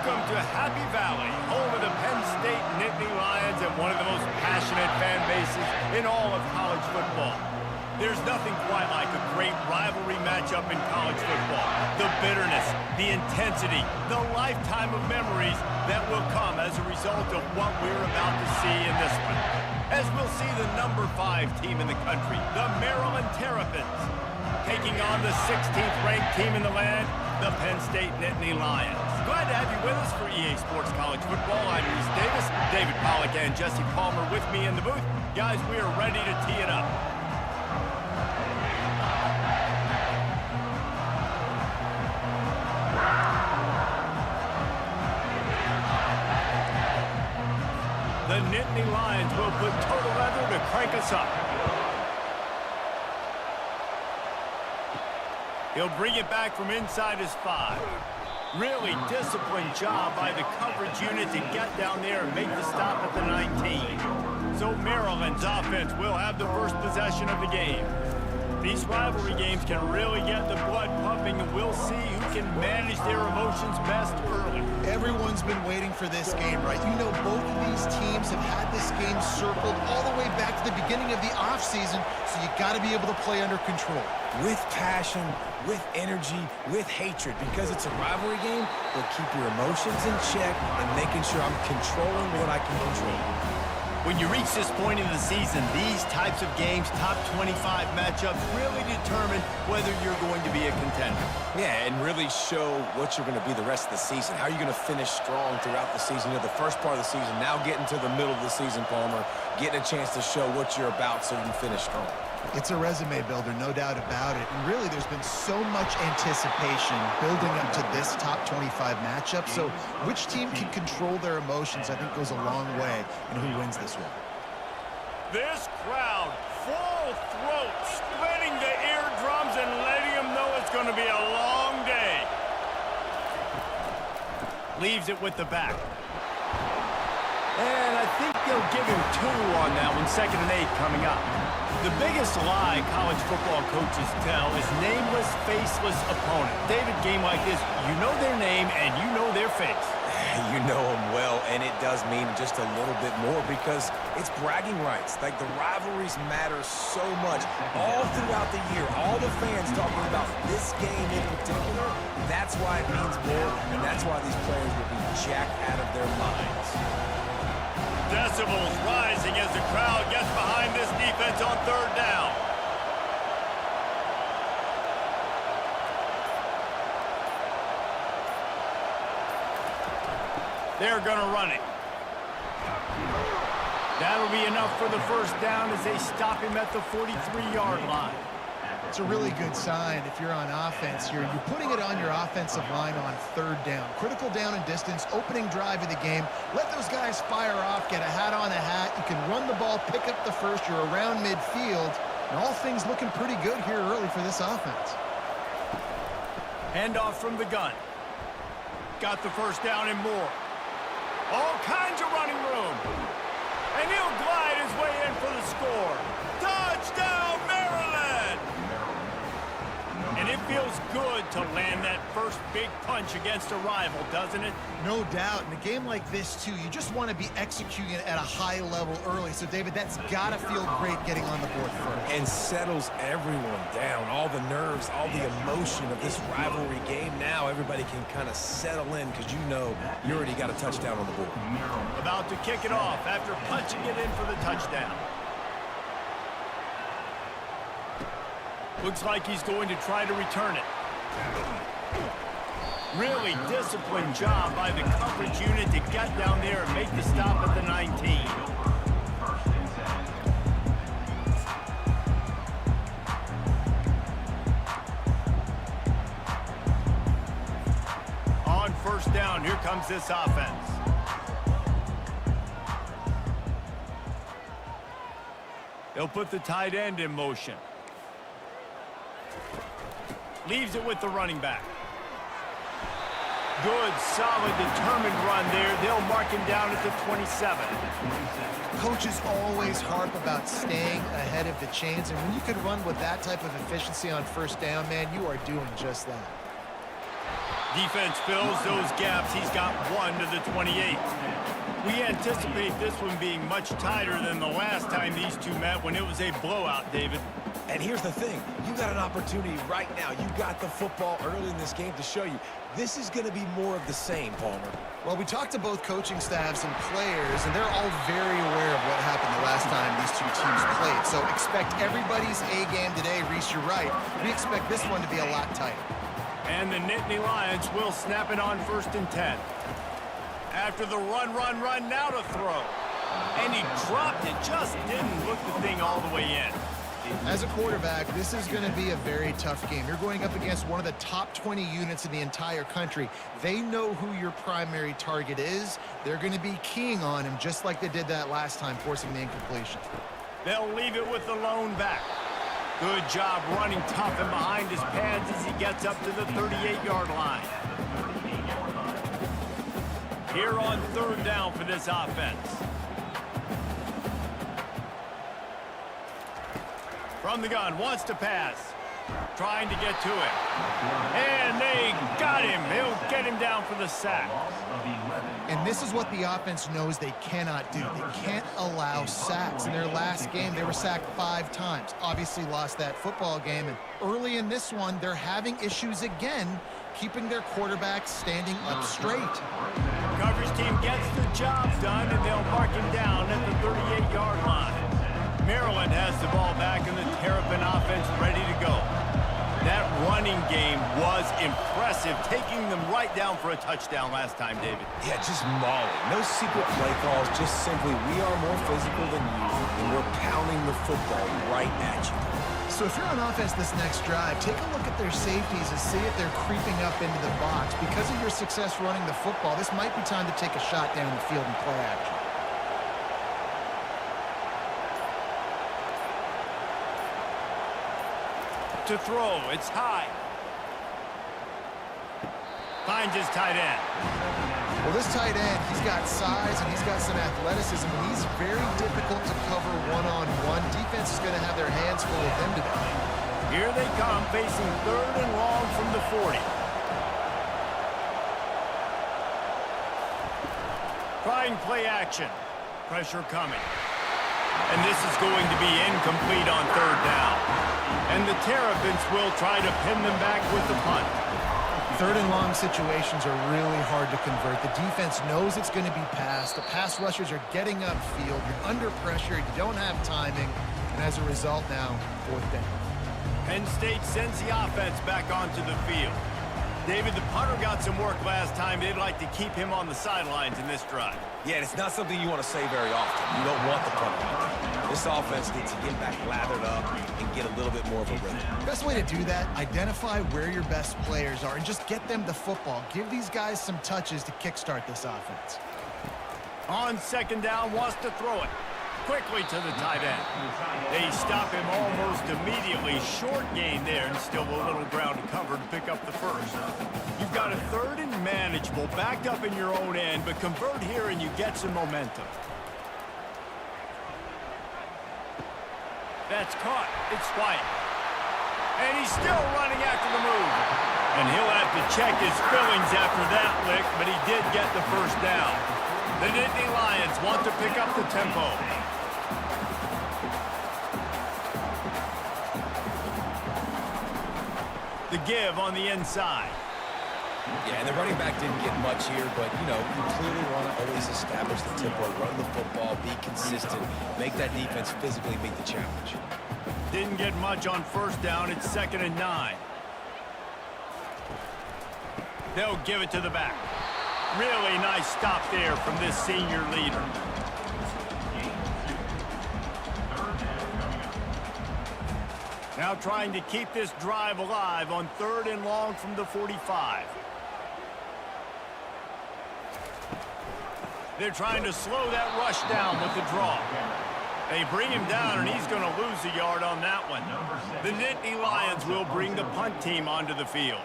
Welcome to Happy Valley, home of the Penn State Nittany Lions and one of the most passionate fan bases in all of college football. There's nothing quite like a great rivalry matchup in college football. The bitterness, the intensity, the lifetime of memories that will come as a result of what we're about to see in this one. As we'll see the number 5 team in the country, the Maryland Terrapins, taking on the 16th ranked team in the land, the Penn State Nittany Lions. Glad to have you with us for EA Sports College Football. I'm Reese Davis, David Pollack and Jesse Palmer with me in the booth. Guys, we are ready to tee it up. The Nittany Lions will put total leather to crank us up. He'll bring it back from inside his 5. Really disciplined job by the coverage unit to get down there and make the stop at the 19. So Maryland's offense will have the first possession of the game. These rivalry games can really get the blood pumping, and we'll see who can manage their emotions best early. Everyone's been waiting for this game, right? You know, both of these teams have had this game circled all the way back to the beginning of the offseason, so you got to be able to play under control. With passion, with energy, with hatred, because it's a rivalry game, but keep your emotions in check and making sure I'm controlling what I can control. When you reach this point in the season, these types of games, top 25 matchups, really determine whether you're going to be a contender. Yeah, and really show what you're going to be the rest of the season. How are you going to finish strong throughout the season? You know, the first part of the season, now getting to the middle of the season, Palmer, getting a chance to show what you're about so you can finish strong. It's a resume builder, no doubt about it. And really, there's been so much anticipation building up to this top 25 matchup. So which team can control their emotions, I think, goes a long way in who wins this one. This crowd, full throat, splitting the eardrums and letting them know it's going to be a long day. Leaves it with the back. And I think they'll give him 2 on that one, 2nd and 8 coming up. The biggest lie college football coaches tell is nameless, faceless opponent. David, game like this, you know their name and you know their face. You know them well, and it does mean just a little bit more because it's bragging rights. Like, the rivalries matter so much all throughout the year. All the fans talking about this game in particular, that's why it means more, and that's why these players will be jacked out of their minds. Decibels rising as the crowd gets behind this defense on 3rd down. They're going to run it. That'll be enough for the first down as they stop him at the 43-yard line. It's a really good sign if you're on offense here. You're putting it on your offensive line on 3rd down. Critical down and distance, opening drive of the game. Let those guys fire off, get a hat on a hat. You can run the ball, pick up the first. You're around midfield. And all things looking pretty good here early for this offense. Handoff from the gun. Got the first down and more. All kinds of running room. And he'll glide his way in for the score. Touchdown, Maryland! And it feels good to land that first big punch against a rival, doesn't it? No doubt. In a game like this, too, you just want to be executing it at a high level early. So, David, that's got to feel great getting on the board first. And settles everyone down. All the nerves, all the emotion of this rivalry game. Now everybody can kind of settle in because you know you already got a touchdown on the board. About to kick it off after punching it in for the touchdown. Looks like he's going to try to return it. Really disciplined job by the coverage unit to get down there and make the stop at the 19. On 1st down, here comes this offense. They'll put the tight end in motion. Leaves it with the running back. Good, solid, determined run there. They'll mark him down at the 27. Coaches always harp about staying ahead of the chains, and when you can run with that type of efficiency on 1st down, man, you are doing just that. Defense fills those gaps. He's got 1 to the 28. We anticipate this one being much tighter than the last time these two met when it was a blowout, David. And here's the thing. You got an opportunity right now. You got the football early in this game to show you. This is going to be more of the same, Palmer. Well, we talked to both coaching staffs and players, and they're all very aware of what happened the last time these two teams played. So expect everybody's A game today. Reese, you're right. We expect this one to be a lot tighter. And the Nittany Lions will snap it on 1st and 10. After the run, now to throw. And he dropped it, just didn't look the thing all the way in. As a quarterback, this is going to be a very tough game. You're going up against one of the top 20 units in the entire country. They know who your primary target is. They're going to be keying on him just like they did that last time, forcing the incompletion. They'll leave it with the lone back. Good job running tough and behind his pads as he gets up to the 38-yard line. Here on 3rd down for this offense. From the gun, wants to pass. Trying to get to it. And they got him. He'll get him down for the sack. And this is what the offense knows they cannot do. They can't allow sacks. In their last game, they were sacked 5 times. Obviously lost that football game. And early in this one, they're having issues again, keeping their quarterback standing up straight. Coverage team gets the job done, and they'll mark him down at the 38-yard line. Maryland has the ball back, and the Terrapin offense ready to go. That running game was impressive, taking them right down for a touchdown last time, David. Yeah, just mauling. No secret play calls, just simply we are more physical than you, and we're pounding the football right at you. So if you're on offense this next drive, take a look at their safeties and see if they're creeping up into the box. Because of your success running the football, this might be time to take a shot down the field and play action. To throw, it's high. Finds his tight end. Well, this tight end, he's got size and he's got some athleticism, and he's very difficult to cover one-on-one. Defense is going to have their hands full of him today. Here they come, facing 3rd and long from the 40. Trying play action. Pressure coming. And this is going to be incomplete on 3rd down. And the Terrapins will try to pin them back with the punt. 3rd and long situations are really hard to convert. The defense knows it's going to be passed. The pass rushers are getting upfield. You're under pressure. You don't have timing. And as a result now, 4th down. Penn State sends the offense back onto the field. David, the punter got some work last time. They'd like to keep him on the sidelines in this drive. Yeah, it's not something you want to say very often. You don't want the punter out there. This offense needs to get back lathered up and get a little bit more of a rhythm. Best way to do that, identify where your best players are and just get them the football. Give these guys some touches to kickstart this offense. On 2nd down, wants to throw it. Quickly to the tight end. They stop him almost immediately. Short gain there, and still a little ground to cover to pick up the first. You've got a 3rd and manageable, backed up in your own end, but convert here and you get some momentum. That's caught. It's White. And he's still running after the move. And he'll have to check his fillings after that lick, but he did get the first down. The Nittany Lions want to pick up the tempo. The give on the inside. Yeah, and the running back didn't get much here, but, you know, you clearly want to always establish the tempo, run the football, be consistent, make that defense physically meet the challenge. Didn't get much on 1st down. It's 2nd and 9. They'll give it to the back. Really nice stop there from this senior leader. Now trying to keep this drive alive on 3rd and long from the 45. They're trying to slow that rush down with the draw. They bring him down, and he's going to lose a yard on that one. The Nittany Lions will bring the punt team onto the field.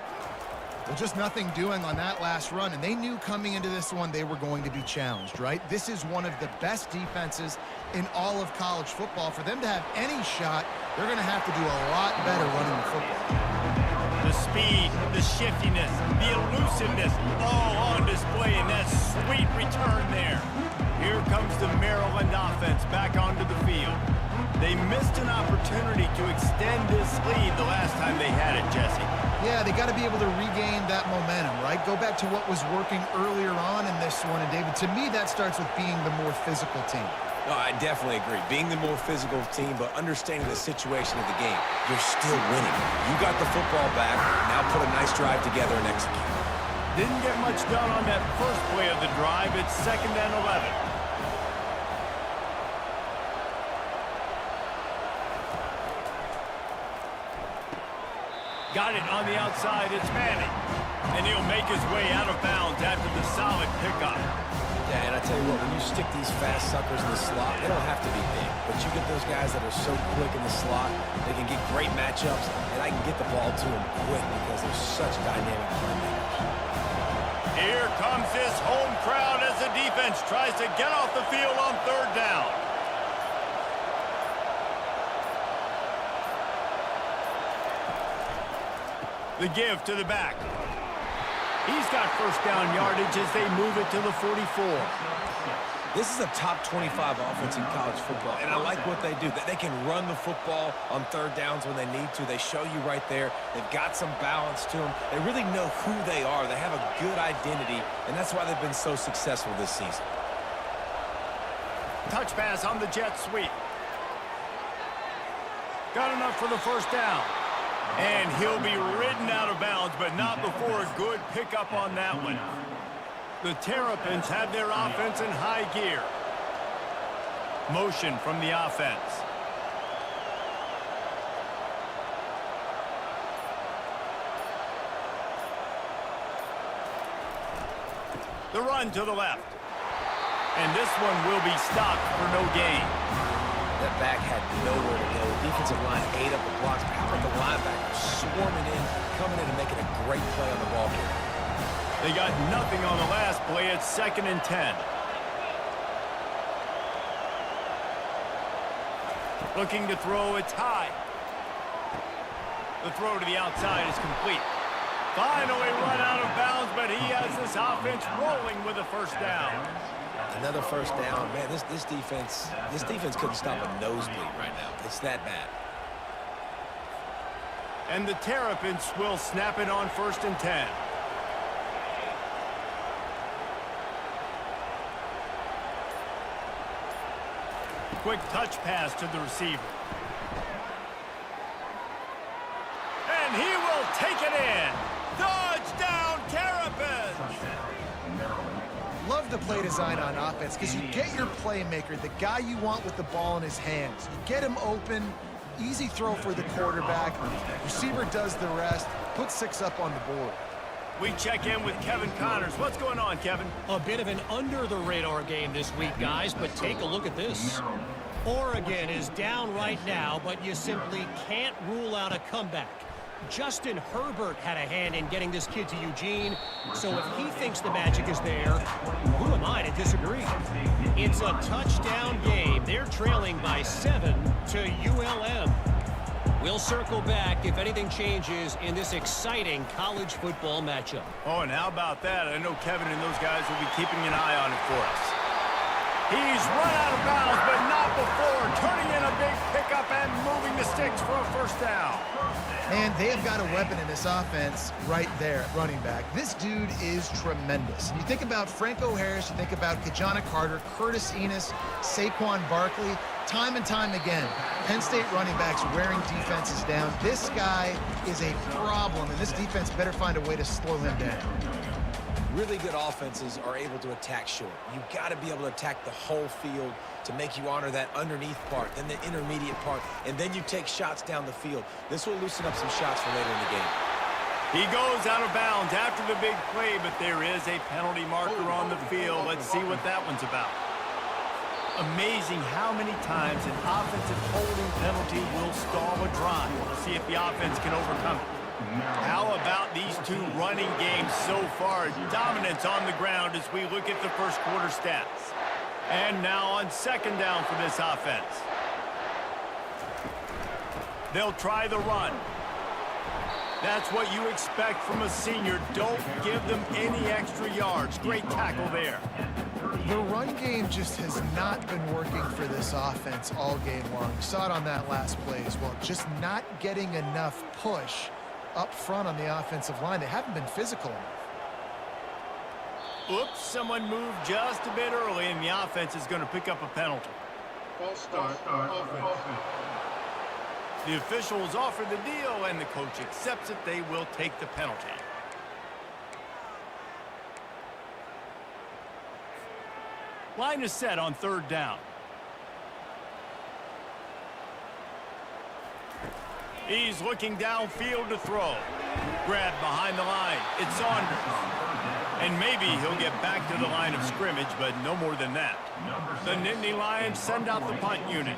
Well, just nothing doing on that last run, and they knew coming into this one they were going to be challenged, right? This is one of the best defenses in all of college football. For them to have any shot, they're going to have to do a lot better running the football. The speed, the shiftiness, the elusiveness, all on display in that sweet return there. Here comes the Maryland offense back onto the field. They missed an opportunity to extend this lead the last time they had it, Jesse. Yeah, they got to be able to regain that momentum, right? Go back to what was working earlier on in this one. And, David, to me, that starts with being the more physical team. No, I definitely agree. Being the more physical team, but understanding the situation of the game, you're still winning. You got the football back. Now put a nice drive together and execute. Didn't get much done on that first play of the drive. It's 2nd and 11. Got it on the outside. It's Manning. And he'll make his way out of bounds after the solid pickup. Yeah, and I tell you what, when you stick these fast suckers in the slot, they don't have to be big. But you get those guys that are so quick in the slot, they can get great matchups, and I can get the ball to them quick because they're such dynamic playmakers. Here comes this home crowd as the defense tries to get off the field on 3rd down. The give to the back. He's got 1st down yardage as they move it to the 44. This is a top 25 offense in college football, and I like what they do. They can run the football on 3rd downs when they need to. They show you right there. They've got some balance to them. They really know who they are. They have a good identity, and that's why they've been so successful this season. Touch pass on the jet sweep. Got enough for the 1st down. And he'll be ridden out of bounds, but not before a good pickup on that one. The Terrapins have their offense in high gear. Motion from the offense. The run to the left. And this one will be stopped for no gain. That back had nowhere to go. Defensive line ate up the blocks. How about the linebackers swarming in, coming in and making a great play on the ball carrier? They got nothing on the last play. It's 2nd and 10. Looking to throw. It's high. The throw to the outside is complete. Finally run out of bounds, but he has this offense rolling with a 1st down. Another 1st down. Man, this defense couldn't stop a nosebleed right now. It's that bad. And the Terrapins will snap it on 1st and 10. Quick touch pass to the receiver. And he will take it in. Touchdown, Terrapins! Love the play design on offense because you get your playmaker, the guy you want with the ball in his hands. You get him open, easy throw for the quarterback. Receiver does the rest, put 6 up on the board. We check in with Kevin Connors. What's going on, Kevin? A bit of an under-the-radar game this week, guys, but take a look at this. Oregon is down right now, but you simply can't rule out a comeback. Justin Herbert had a hand in getting this kid to Eugene, so if he thinks the magic is there, who am I to disagree? It's a touchdown game. They're trailing by 7 to ULM. We'll circle back if anything changes in this exciting college football matchup. Oh, and how about that? I know Kevin and those guys will be keeping an eye on it for us. He's run out of bounds, but not before turning in a big pickup and moving the sticks for a 1st down. And they have got a weapon in this offense right there at running back. This dude is tremendous. You think about Franco Harris, you think about Kajana Carter, Curtis Enos, Saquon Barkley, time and time again, Penn State running backs wearing defenses down. This guy is a problem, and this defense better find a way to slow him down. Really good offenses are able to attack short. You've got to be able to attack the whole field to make you honor that underneath part, then the intermediate part, and then you take shots down the field. This will loosen up some shots for later in the game. He goes out of bounds after the big play, but there is a penalty marker on the field. Let's see what that one's about. Amazing how many times an offensive holding penalty will stall a drive. We'll see if the offense can overcome it. How about these two running games so far? Dominance on the ground as we look at the first quarter stats. And now on 2nd down for this offense. They'll try the run. That's what you expect from a senior. Don't give them any extra yards. Great tackle there. The run game just has not been working for this offense all game long. You saw it on that last play as well. Just not getting enough push up front on the offensive line. They haven't been physical enough. Oops, someone moved just a bit early, and the offense is going to pick up a penalty. False start. The officials offer the deal, and the coach accepts it. They will take the penalty. Line is set on third down. He's looking downfield to throw. Grabbed behind the line. It's Saunders. And maybe he'll get back to the line of scrimmage, but no more than that. The Nittany Lions send out the punt unit.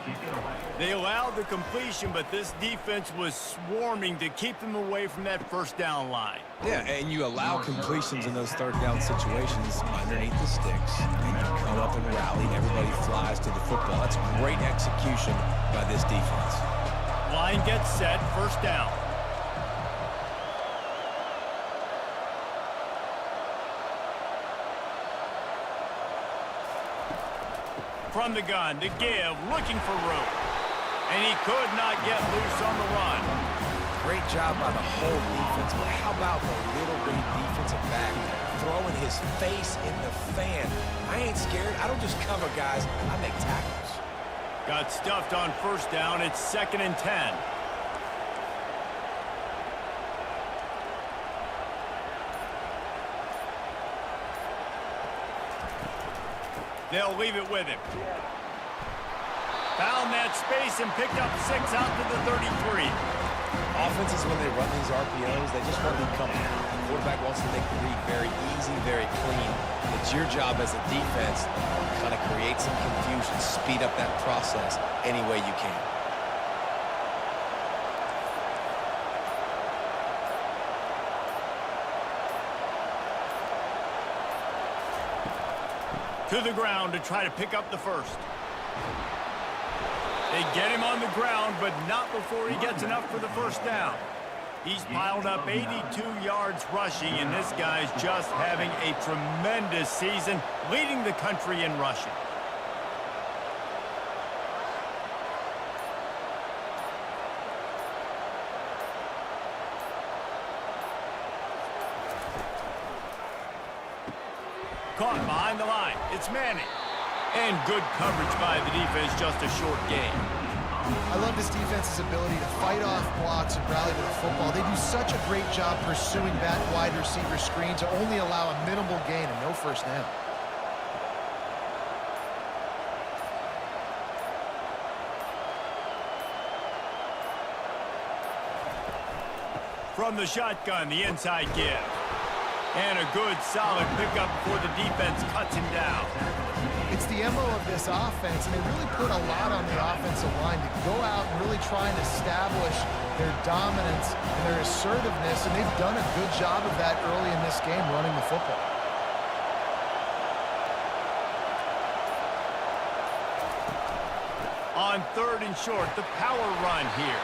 They allowed the completion, but this defense was swarming to keep them away from that first down line. Yeah, and you allow completions in those third down situations underneath the sticks, and you come up and rally, and everybody flies to the football. That's great execution by this defense. Line gets set, first down. From the gun to give, looking for room. And he could not get loose on the run. Great job by the whole defense, but how about the little bitty defensive back throwing his face in the fan? I ain't scared. I don't just cover guys. I make tackles. Got stuffed on first down. It's 2nd and 10. They'll leave it with him. Found that space and picked up 6 out to the 33. Offenses, when they run these RPOs, they just want to be comfortable. The quarterback wants to make the read very easy, very clean. It's your job as a defense to kind of create some confusion, speed up that process any way you can. To the ground to try to pick up the first. They get him on the ground, but not before he gets enough for the first down. He's piled up 82 yards rushing, and this guy's just having a tremendous season, leading the country in rushing. Caught behind the line. It's Manning. And good coverage by the defense, just a short gain. I love this defense's ability to fight off blocks and rally to the football. They do such a great job pursuing that wide receiver screen to only allow a minimal gain and no first down. From the shotgun, the inside give. And a good, solid pickup before the defense cuts him down. It's the MO of this offense, and they really put a lot on the offensive line to go out and really try and establish their dominance and their assertiveness, and they've done a good job of that early in this game running the football. On 3rd and short, the power run here.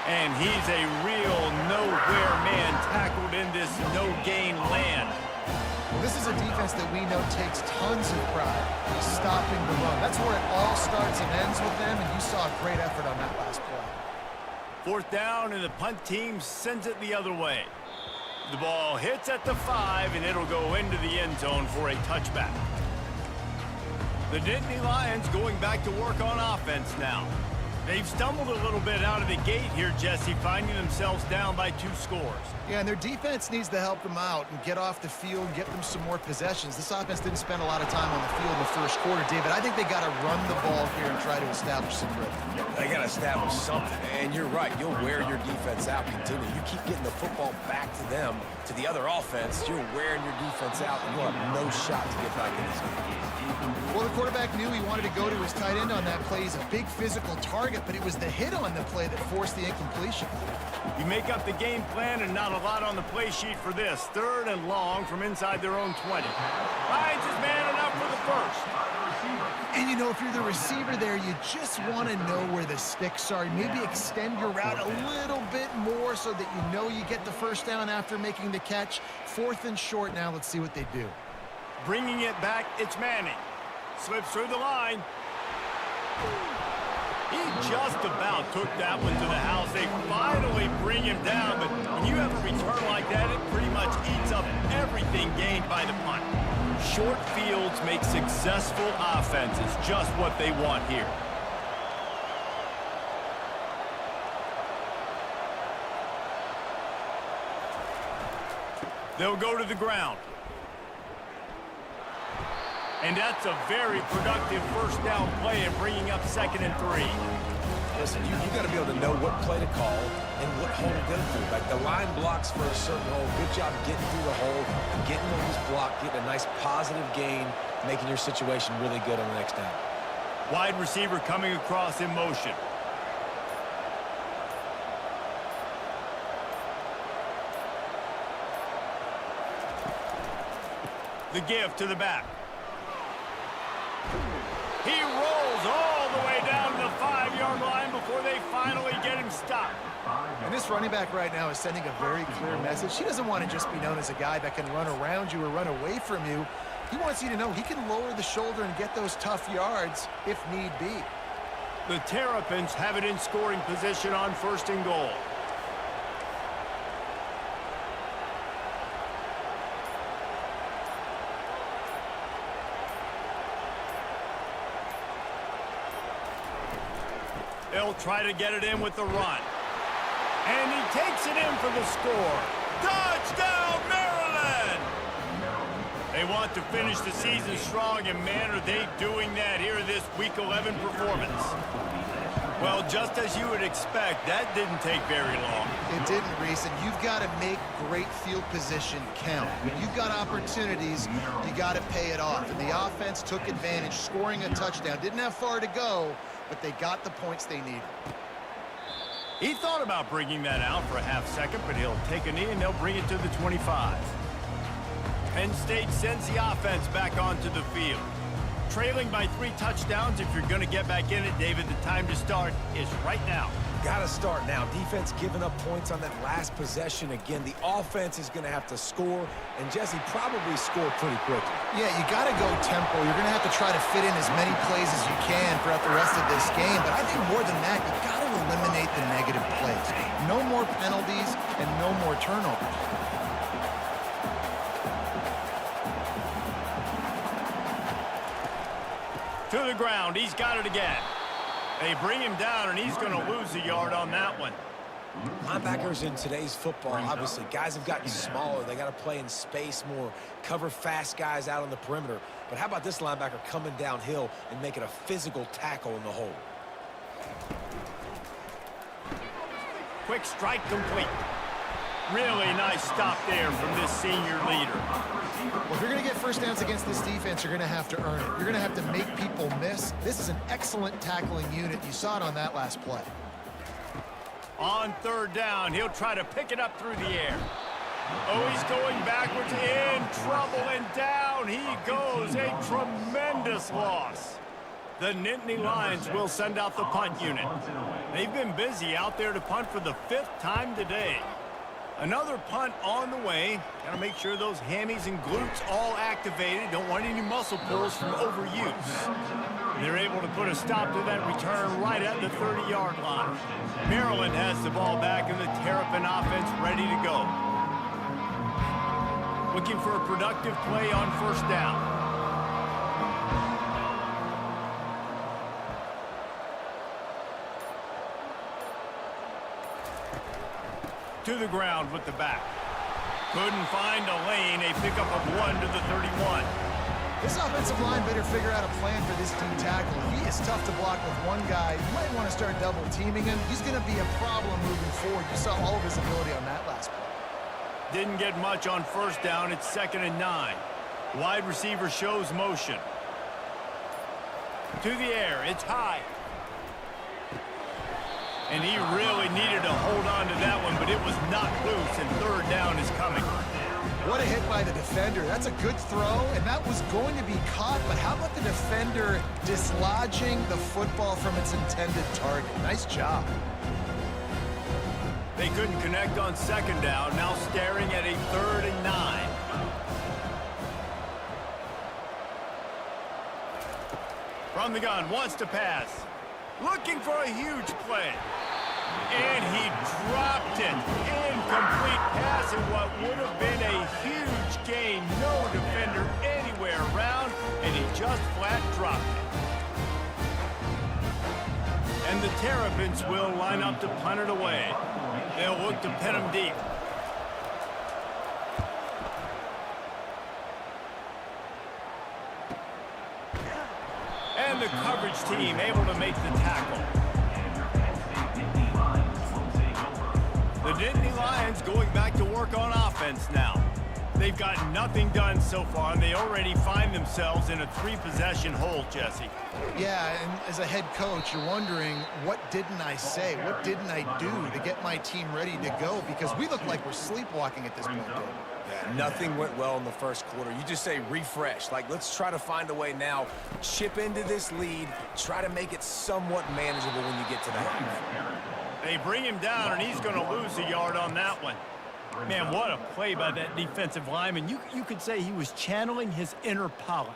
And he's a real nowhere man tackled in this no-gain land. Well, this is a defense that we know takes tons of pride in stopping the run. That's where it all starts and ends with them, and you saw a great effort on that last play. 4th down, and the punt team sends it the other way. The ball hits at the 5, and it'll go into the end zone for a touchback. The Nittany Lions going back to work on offense now. They've stumbled a little bit out of the gate here, Jesse, finding themselves down by 2 scores. Yeah, and their defense needs to help them out and get off the field, get them some more possessions. This offense didn't spend a lot of time on the field in the first quarter, David. I think they got to run the ball here and try to establish some rhythm. They got to establish something, and you're right. You'll wear your defense out continually. You keep getting the football back to them, to the other offense, you're wearing your defense out, and you'll have no shot to get back in this game. Well, the quarterback knew he wanted to go to his tight end on that play. He's a big physical target, but it was the hit on the play that forced the incompletion. You make up the game plan and not a lot on the play sheet for this. 3rd and long from inside their own 20. Lions is man enough for the first. And, you know, if you're the receiver there, you just want to know where the sticks are. Maybe extend your route a little bit more so that you know you get the first down after making the catch. 4th and short now. Let's see what they do. Bringing it back, it's Manning. Slips through the line. He just about took that one to the house. They finally bring him down, but when you have a return like that, it pretty much eats up everything gained by the punt. Short fields make successful offenses just what they want here. They'll go to the ground. And that's a very productive first down play and bringing up 2nd and 3. Listen, you got to be able to know what play to call and what hole to go through. Like the line blocks for a certain hole. Good job getting through the hole, getting on this block, getting a nice positive gain, making your situation really good on the next down. Wide receiver coming across in motion. The give to the back. He rolls all the way down to the 5-yard line before they finally get him stopped. And this running back right now is sending a very clear message. He doesn't want to just be known as a guy that can run around you or run away from you. He wants you to know he can lower the shoulder and get those tough yards if need be. The Terrapins have it in scoring position on 1st and goal. They'll try to get it in with the run. And he takes it in for the score. Touchdown, Maryland! They want to finish the season strong, and man, are they doing that here in this Week 11 performance. Well, just as you would expect, that didn't take very long. It didn't, Reese, and you've got to make great field position count. When you've got opportunities, you got to pay it off. And the offense took advantage, scoring a touchdown. Didn't have far to go, but they got the points they needed. He thought about bringing that out for a half second, but he'll take a knee and they'll bring it to the 25. Penn State sends the offense back onto the field. Trailing by 3 touchdowns, if you're going to get back in it, David, the time to start is right now. Got to start now. Defense giving up points on that last possession. Again, the offense is going to have to score, and Jesse probably score pretty quickly. Yeah, you got to go tempo. You're going to have to try to fit in as many plays as you can throughout the rest of this game. But I think more than that, you got to eliminate the negative plays. No more penalties and no more turnovers. To the ground. He's got it again. They bring him down, and he's going to lose a yard on that one. Linebackers in today's football, obviously, guys have gotten smaller. They got to play in space more, cover fast guys out on the perimeter. But how about this linebacker coming downhill and making a physical tackle in the hole? Quick strike complete. Really nice stop there from this senior leader. Well, if you're going to get first downs against this defense, you're going to have to earn it. You're going to have to make people miss. This is an excellent tackling unit. You saw it on that last play. On 3rd down, he'll try to pick it up through the air. Oh, he's going backwards, in trouble, and down he goes. A tremendous loss. The Nittany Lions will send out the punt unit. They've been busy out there to punt for the 5th time today. Another punt on the way. Got to make sure those hammies and glutes all activated. Don't want any muscle pulls from overuse. They're able to put a stop to that return right at the 30-yard line. Maryland has the ball back and the Terrapin offense ready to go. Looking for a productive play on 1st down. To the ground with the back. Couldn't find a lane. A pickup of 1 to the 31. This offensive line better figure out a plan for this team tackle. He is tough to block with one guy. You might want to start double teaming him. He's going to be a problem moving forward. You saw all of his ability on that last play. Didn't get much on 1st down. It's 2nd and 9. Wide receiver shows motion. To the air. It's high. And he really needed to hold on to that one, but it was knocked loose, and 3rd down is coming. What a hit by the defender. That's a good throw, and that was going to be caught, but how about the defender dislodging the football from its intended target? Nice job. They couldn't connect on second down, now staring at a 3rd and 9. From the gun, wants to pass. Looking for a huge play. And he dropped it. Incomplete pass in what would have been a huge gain. No defender anywhere around, and he just flat dropped it. And the Terrapins will line up to punt it away. They'll look to pin him deep. And the coverage team able to make the tackle. The Nittany Lions going back to work on offense now. They've got nothing done so far, and they already find themselves in a 3-possession hole, Jesse. Yeah, and as a head coach, you're wondering, what didn't I say? What didn't I do to get my team ready to go? Because we look like we're sleepwalking at this point, David. Yeah, nothing went well in the first quarter. You just say refresh. Like, let's try to find a way now. Chip into this lead. Try to make it somewhat manageable when you get to the half. They bring him down, and he's going to lose a yard on that one. Man, what a play by that defensive lineman. You could say he was channeling his inner Pollock.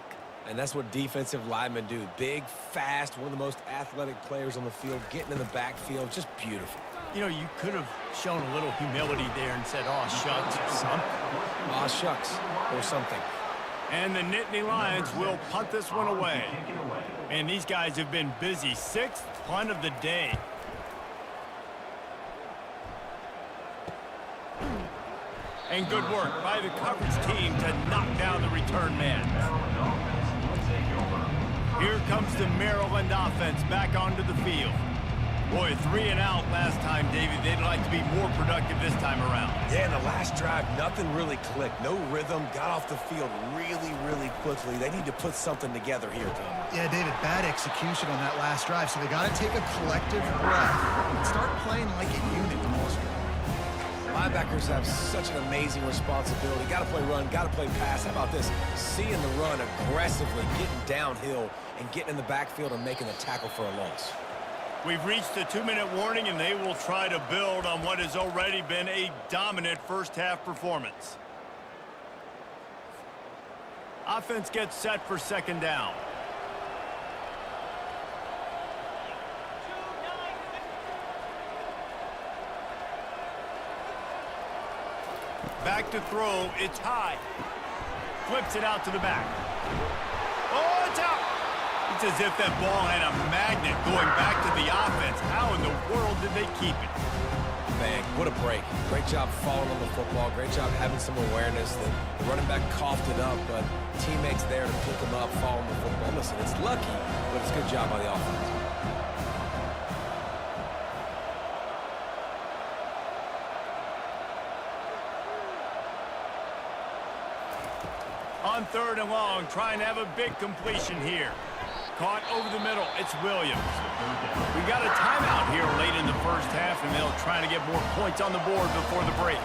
And that's what defensive linemen do. Big, fast, one of the most athletic players on the field, getting in the backfield, just beautiful. You know, you could have shown a little humility there and said, "Aw, shucks," or something. Aw, shucks, or something. And the Nittany Lions will punt this one away. Man, these guys have been busy. 6th punt of the day. And good work by the coverage team to knock down the return man. Here comes the Maryland offense back onto the field. Boy, 3 and out last time, David. They'd like to be more productive this time around. Yeah, in the last drive, nothing really clicked. No rhythm, got off the field really, really quickly. They need to put something together here, Tom. Yeah, David, bad execution on that last drive, so they got to take a collective breath and start playing like a unit. Linebackers have such an amazing responsibility. Got to play run, got to play pass. How about this? Seeing the run aggressively, getting downhill, and getting in the backfield and making the tackle for a loss. We've reached the 2-minute warning, and they will try to build on what has already been a dominant first-half performance. Offense gets set for second down. Back to throw. It's high. Flips it out to the back. Oh, it's out. It's as if that ball had a magnet going back to the offense. How in the world did they keep it? Man, what a break. Great job falling on the football. Great job having some awareness. The running back coughed it up, but teammates there to pick him up, fall on the football. Listen, it's lucky, but it's a good job by the offense. On 3rd and long, trying to have a big completion here. Caught over the middle. It's Williams. We got a timeout here late in the first half, and they'll try to get more points on the board before the break.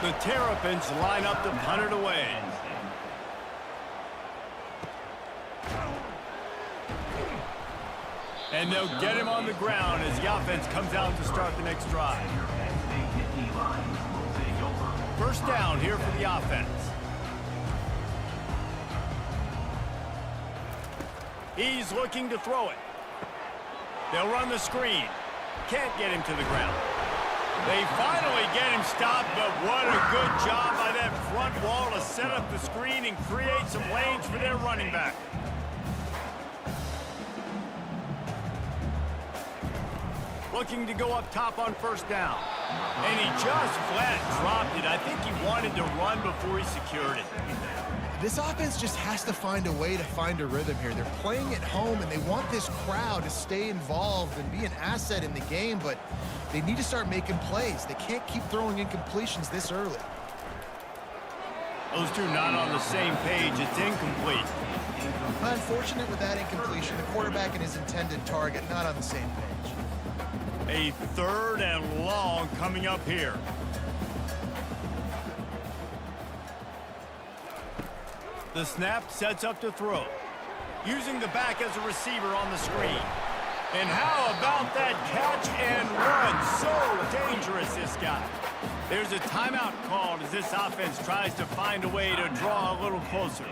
The Terrapins line up to punt it away. And they'll get him on the ground as the offense comes out to start the next drive. First down here for the offense. He's looking to throw it. They'll run the screen. Can't get him to the ground. They finally get him stopped, but what a good job by that front wall to set up the screen and create some lanes for their running back. Looking to go up top on first down. And he just flat dropped it. I think he wanted to run before he secured it. This offense just has to find a way to find a rhythm here. They're playing at home, and they want this crowd to stay involved and be an asset in the game, but they need to start making plays. They can't keep throwing incompletions this early. Those two not on the same page. It's incomplete. Unfortunate with that incompletion. The quarterback and his intended target not on the same page. A 3rd and long coming up here. The snap sets up to throw. Using the back as a receiver on the screen. And how about that catch and run? So dangerous, this guy. There's a timeout called as this offense tries to find a way to draw a little closer.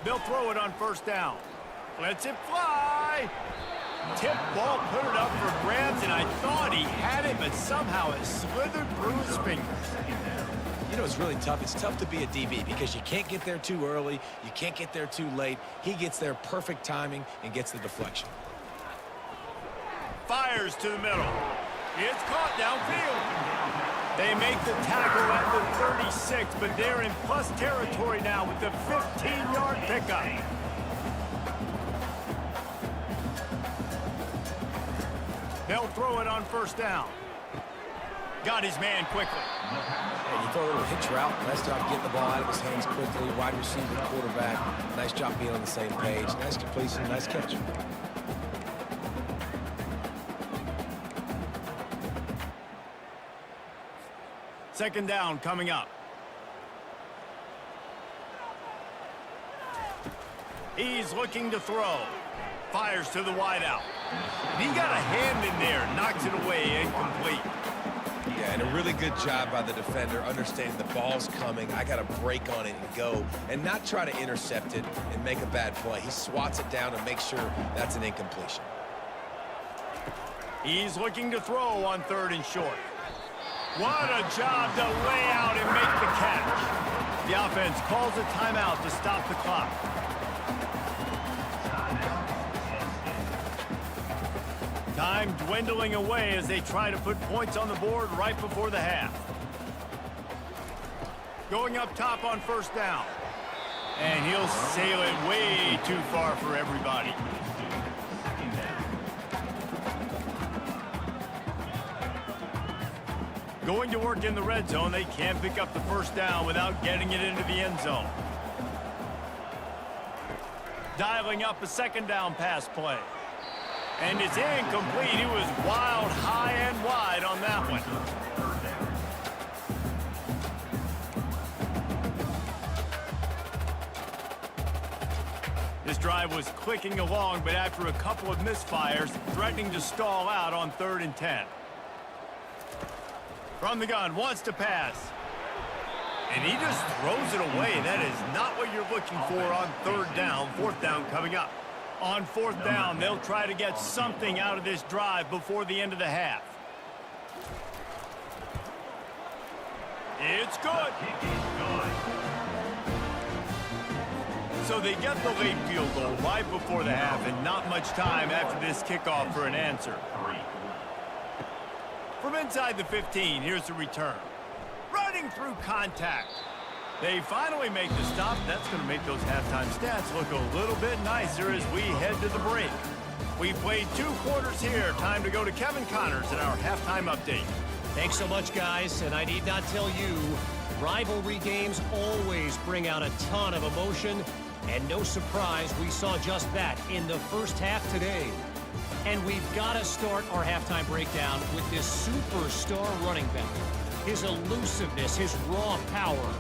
They'll throw it on first down. Lets it fly. Tip ball, put it up for grabs, and I thought he had it, but somehow it slithered through his fingers. You know, it's really tough. It's tough to be a DB because you can't get there too early. You can't get there too late. He gets there perfect timing and gets the deflection. Fires to the middle. It's caught downfield. They make the tackle at the 36, but they're in plus territory now with the 15-yard pickup. They'll throw it on first down. Got his man quickly. And you throw a little hitch route. Nice job getting the ball out of his hands quickly. Wide receiver, quarterback. Nice job being on the same page. Nice completion, nice catch. Second down coming up. He's looking to throw. Fires to the wideout. And he got a hand in there, knocks it away, incomplete. Yeah, and a really good job by the defender, understanding the ball's coming. I got to break on it and go, and not try to intercept it and make a bad play. He swats it down and makes sure that's an incompletion. He's looking to throw on third and short. What a job to lay out and make the catch. The offense calls a timeout to stop the clock. Time dwindling away as they try to put points on the board right before the half. Going up top on first down. And he'll sail it way too far for everybody. Going to work in the red zone, they can't pick up the first down without getting it into the end zone. Dialing up a second down pass play. And it's incomplete. He was wild, high and wide on that one. This drive was clicking along, but after a couple of misfires, threatening to stall out on 3rd and 10. From the gun, wants to pass. And he just throws it away. That is not what you're looking for on 3rd down. 4th down coming up. On 4th down, they'll try to get something out of this drive before the end of the half. It's good. So they get the late field goal right before the half, and not much time after this kickoff for an answer. From inside the 15, here's the return. Running through contact. They finally make the stop. That's going to make those halftime stats look a little bit nicer as we head to the break. We played 2 quarters here. Time to go to Kevin Connors in our halftime update. Thanks so much, guys. And I need not tell you, rivalry games always bring out a ton of emotion. And no surprise, we saw just that in the first half today. And we've got to start our halftime breakdown with this superstar running back. His elusiveness, his raw power.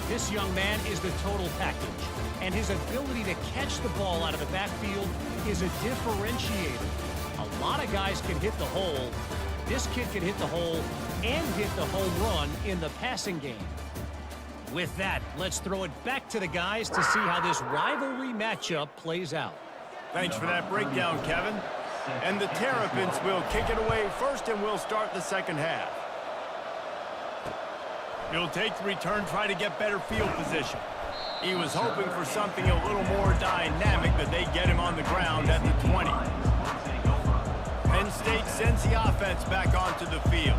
This young man is the total package. And his ability to catch the ball out of the backfield is a differentiator. A lot of guys can hit the hole. This kid can hit the hole and hit the home run in the passing game. With that, let's throw it back to the guys to see how this rivalry matchup plays out. Thanks for that breakdown, Kevin. And the Terrapins will kick it away first, and we'll start the second half. He'll take the return, try to get better field position. He was hoping for something a little more dynamic, but they get him on the ground at the 20. Penn State sends the offense back onto the field.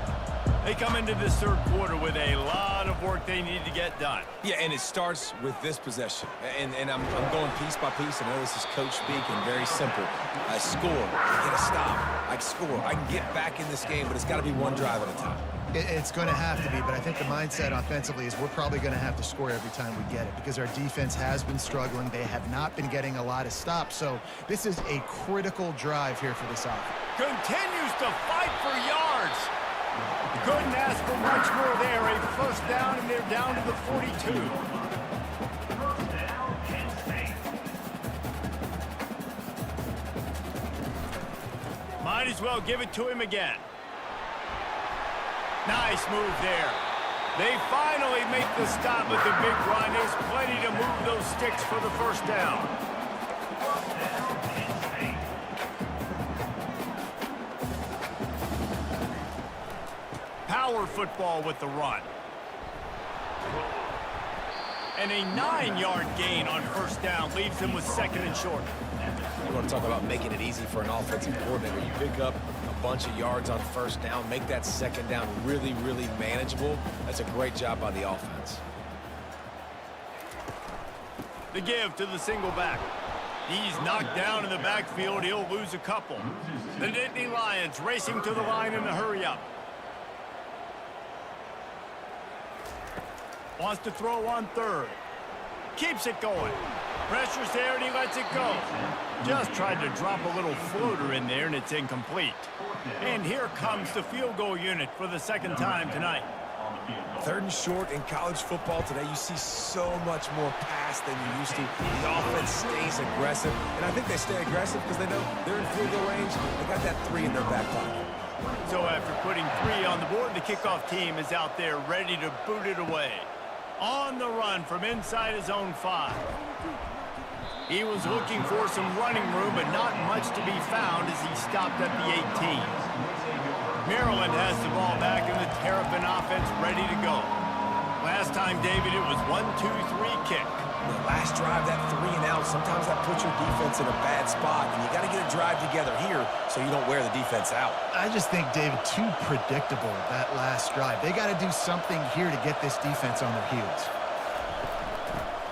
They come into this 3rd quarter with a lot of work they need to get done. Yeah, and it starts with this possession. And I'm going piece by piece. I know this is coach speak and very simple. I score, I get a stop, I score. I can get back in this game, but it's got to be one drive at a time. It's going to have to be, but I think the mindset offensively is we're probably going to have to score every time we get it because our defense has been struggling. They have not been getting a lot of stops, so this is a critical drive here for this offense. Continues to fight for yards. Couldn't ask for much more there. A first down, and they're down to the 42. Might as well give it to him again. Nice move there. They finally make the stop at the big run. There's plenty to move those sticks for the first down. Power football with the run. And a 9-yard gain on first down leaves them with second and short. You want to talk about making it easy for an offensive coordinator. You pick up a bunch of yards on first down, make that second down really, really manageable. That's a great job by the offense. The give to the single back. He's knocked down in the backfield. He'll lose a couple. The Nittany Lions racing to the line in a hurry-up. Wants to throw on third. Keeps it going. Pressure's there and he lets it go. Just tried to drop a little floater in there and it's incomplete. And here comes the field goal unit for the second time tonight. Third and short in college football today, you see so much more pass than you used to. The offense stays aggressive, and I think they stay aggressive because they know they're in field goal range. They got that 3 in their back pocket. So after putting 3 on the board, the kickoff team is out there ready to boot it away. On the run from inside his own 5. He was looking for some running room, but not much to be found as he stopped at the 18. Maryland has the ball back and the Terrapin offense ready to go. Last time, David, it was 1-2-3 kick. The last drive, that 3 and out, sometimes that puts your defense in a bad spot, and you got to get a drive together here so you don't wear the defense out. I just think, David, too predictable, that last drive. They got to do something here to get this defense on their heels.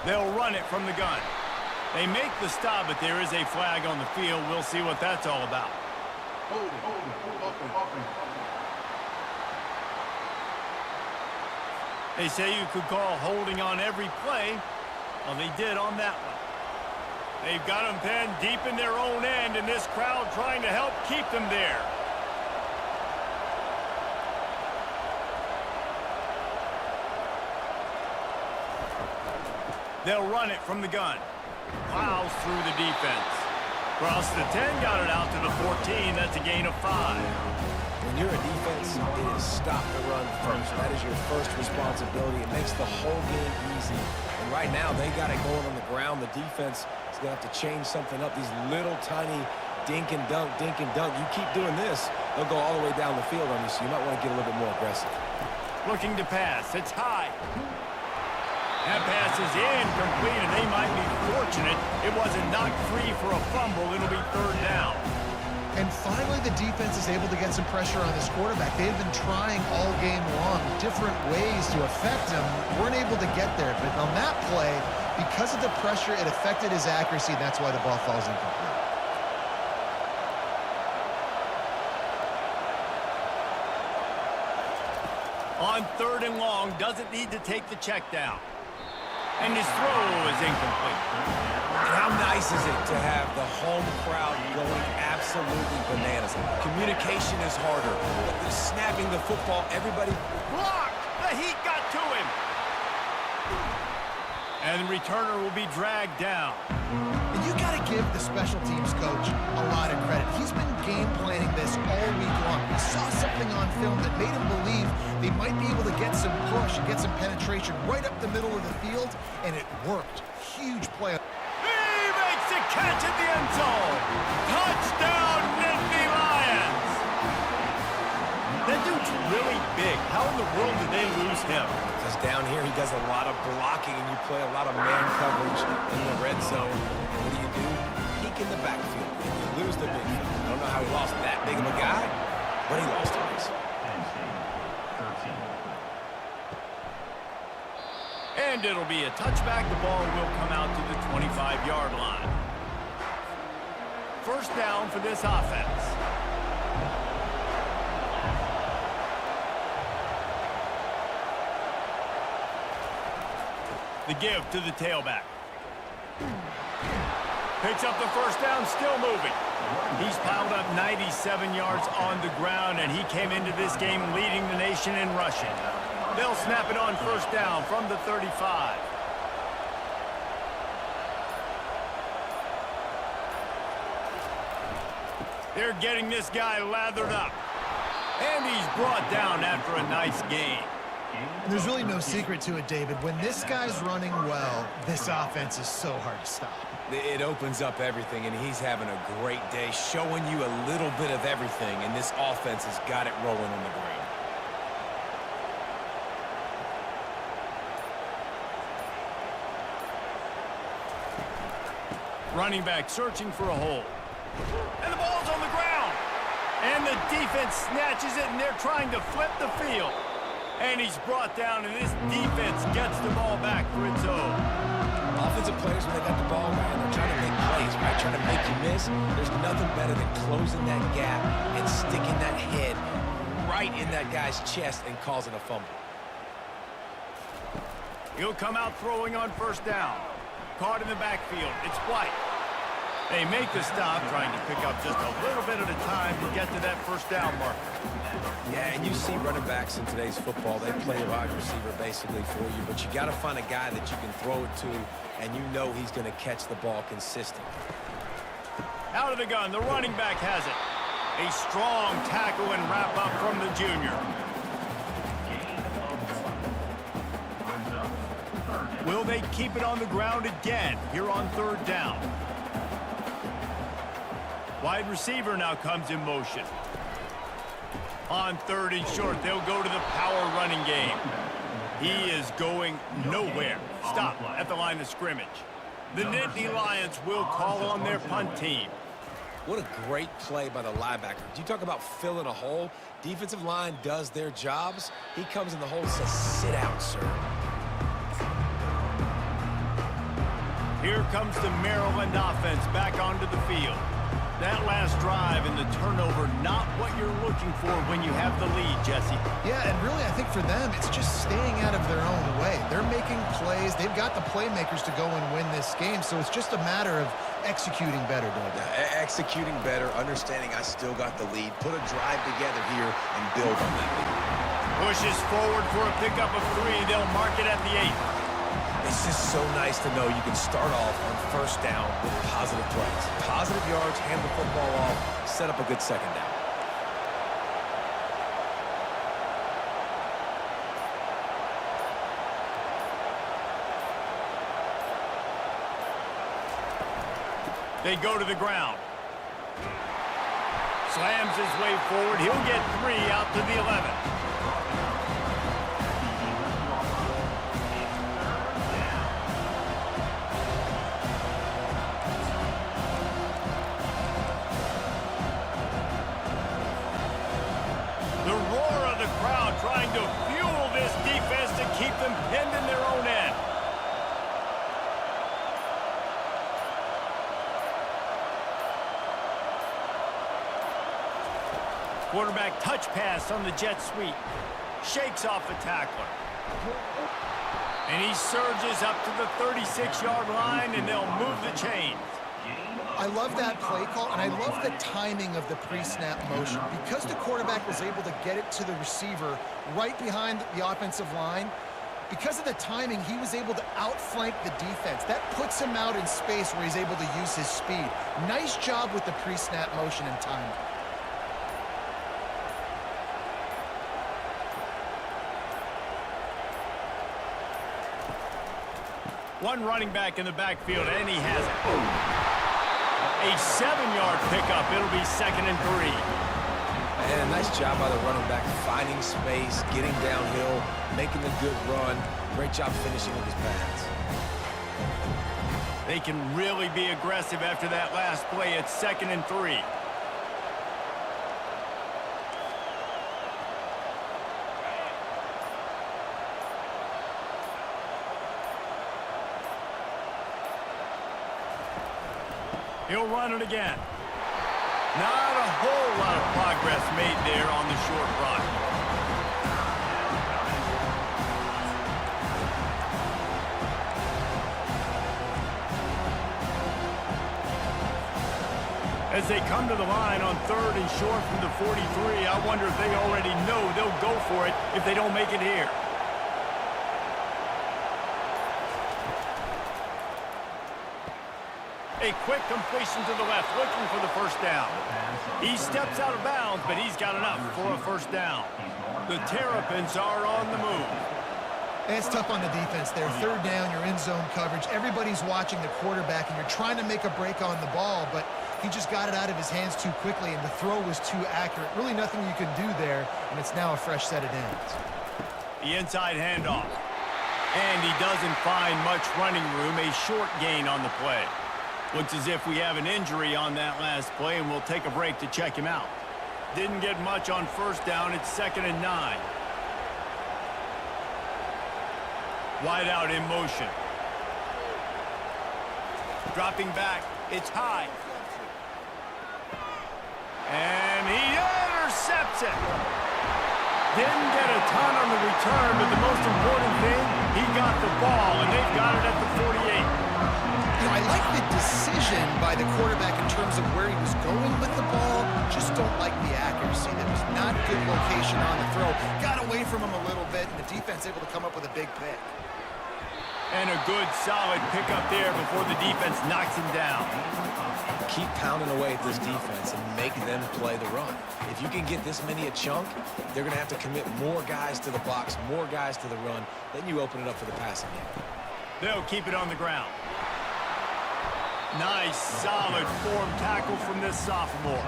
They'll run it from the gun. They make the stop, but there is a flag on the field. We'll see what that's all about. They say you could call holding on every play. Well, they did on that one. They've got them pinned deep in their own end, and this crowd trying to help keep them there. They'll run it from the gun. Plows through the defense. Across the 10, got it out to the 14. That's a gain of 5. When you're a defense, it is stop the run first. That is your first responsibility. It makes the whole game easy. And right now, they got it going on the ground. The defense is going to have to change something up. These little tiny dink and dunk, dink and dunk. You keep doing this, they'll go all the way down the field on you, so you might want to get a little bit more aggressive. Looking to pass. It's high. That pass is incomplete, and they might be fortunate it wasn't knocked free for a fumble. It'll be third down. And finally, the defense is able to get some pressure on this quarterback. They've been trying all game long different ways to affect him. Weren't able to get there. But on that play, because of the pressure, it affected his accuracy. That's why the ball falls incomplete. On third and long, doesn't need to take the check down. And his throw is incomplete. And how nice is it to have the home crowd going absolutely bananas? Communication is harder. But snapping the football, everybody... Blocked! The heat got to him. And the returner will be dragged down. And you got to give the special teams coach a lot of credit. He's been game planning this all week long. He saw something on film that made him believe they might be able to get some push and get some penetration right up the middle of the field, and it worked. Huge play. He makes the catch at the end zone. Touchdown, Nittany Lions. That dude's really big. How in the world did they lose him? Because down here he does a lot of blocking, and you play a lot of man coverage in the red zone. What do? Peek in the backfield. You lose the big field. I don't know how he lost that big of a guy, but he lost it. And it'll be a touchback. The ball will come out to the 25-yard line. First down for this offense. The give to the tailback. Picks up the first down, still moving. He's piled up 97 yards on the ground, and he came into this game leading the nation in rushing. They'll snap it on first down from the 35. They're getting this guy lathered up. And he's brought down after a nice gain. There's really no secret to it, David. When this guy's running well, this offense is so hard to stop. It opens up everything, and he's having a great day, showing you a little bit of everything, and this offense has got it rolling on the ground. Running back searching for a hole. And the ball's on the ground. And the defense snatches it, and they're trying to flip the field. And he's brought down, and this defense gets the ball back for its own. Offensive players, when they got the ball, man, they're trying to make plays, right? Trying to make you miss. There's nothing better than closing that gap and sticking that head right in that guy's chest and causing a fumble. He'll come out throwing on first down. Caught in the backfield. It's White. They make the stop, trying to pick up just a little bit at a time to get to that first down marker. Yeah, and you see running backs in today's football, they play a wide receiver basically for you, but you got to find a guy that you can throw it to, and you know he's going to catch the ball consistently. Out of the gun, the running back has it. A strong tackle and wrap up from the junior. Will they keep it on the ground again here on third down? Wide receiver now comes in motion. On third and short, they'll go to the power running game. He is going nowhere. Stop at the line of scrimmage. The Nittany Lions will call on their punt team. What a great play by the linebacker. You talk about filling a hole. Defensive line does their jobs. He comes in the hole and says, sit out, sir. Here comes the Maryland offense back onto the field. That last drive and the turnover, not what you're looking for when you have the lead, Jesse. Yeah, and really, I think for them, it's just staying out of their own way. They're making plays. They've got the playmakers to go and win this game, so it's just a matter of executing better, Doug. Executing better, understanding I still got the lead. Put a drive together here and build on that lead. Pushes forward for a pickup of 3. They'll mark it at the 8. It's just so nice to know you can start off on first down with positive plays. Positive yards, hand the football off, set up a good second down. They go to the ground. Slams his way forward. He'll get 3 out to the 11. The roar of the crowd trying to fuel this defense to keep them pinned in their own end. Quarterback touch pass on the jet sweep. Shakes off the tackler. And he surges up to the 36-yard line, and they'll move the chains. I love that play call, and I love the timing of the pre-snap motion. Because the quarterback was able to get it to the receiver right behind the offensive line, because of the timing, he was able to outflank the defense. That puts him out in space where he's able to use his speed. Nice job with the pre-snap motion and timing. One running back in the backfield, and he has it. A 7-yard pickup. It'll be 2nd and 3. And a nice job by the running back, finding space, getting downhill, making a good run. Great job finishing with his pass. They can really be aggressive after that last play. It's 2nd and 3. He'll run it again. Not a whole lot of progress made there on the short run. As they come to the line on 3rd and short from the 43, I wonder if they already know they'll go for it if they don't make it here. A quick completion to the left, looking for the first down. He steps out of bounds, but he's got enough for a first down. The Terrapins are on the move. It's tough on the defense there. Third down, you're in zone coverage. Everybody's watching the quarterback, and you're trying to make a break on the ball, but he just got it out of his hands too quickly, and the throw was too accurate. Really nothing you can do there, and it's now a fresh set of downs. The inside handoff. And he doesn't find much running room, a short gain on the play. Looks as if we have an injury on that last play, and we'll take a break to check him out. Didn't get much on first down. It's 2nd and 9. Wide out in motion. Dropping back. It's high. And he intercepts it. Didn't get a ton on the return, but the most important thing, he got the ball, and they've got it at the 48. You know, I like the decision by the quarterback in terms of where he was going with the ball. Just don't like the accuracy. There was not good location on the throw. Got away from him a little bit, and the defense able to come up with a big pick. And a good, solid pickup there before the defense knocks him down. Keep pounding away at this defense and make them play the run. If you can get this many a chunk, they're going to have to commit more guys to the box, more guys to the run. Then you open it up for the passing game. They'll keep it on the ground. Nice, solid form tackle from this sophomore.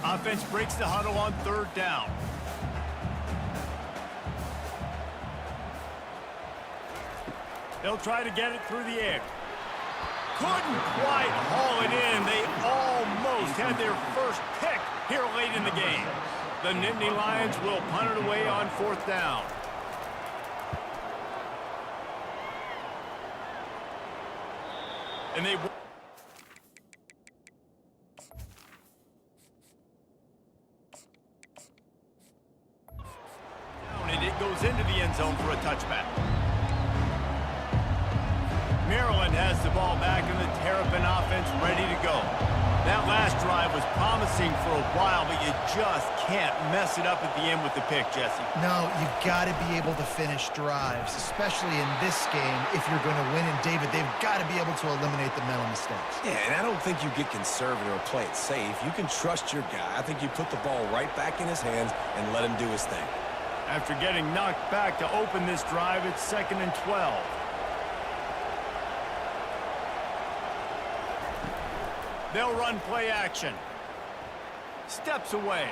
Offense breaks the huddle on 3rd down. They'll try to get it through the air. Couldn't quite haul it in. They almost had their first pick here late in the game. The Nittany Lions will punt it away on 4th down. And they... And it goes into the end zone for a touchback. Maryland has the ball back, and the Terrapin offense ready to go. That last drive was promising for a while, but you just can't mess it up at the end with the pick, Jesse. No, you've got to be able to finish drives, especially in this game if you're going to win. And, David, they've got to be able to eliminate the mental mistakes. Yeah, and I don't think you get conservative or play it safe. You can trust your guy. I think you put the ball right back in his hands and let him do his thing. After getting knocked back to open this drive, it's 2nd and 12. They'll run play action. Steps away.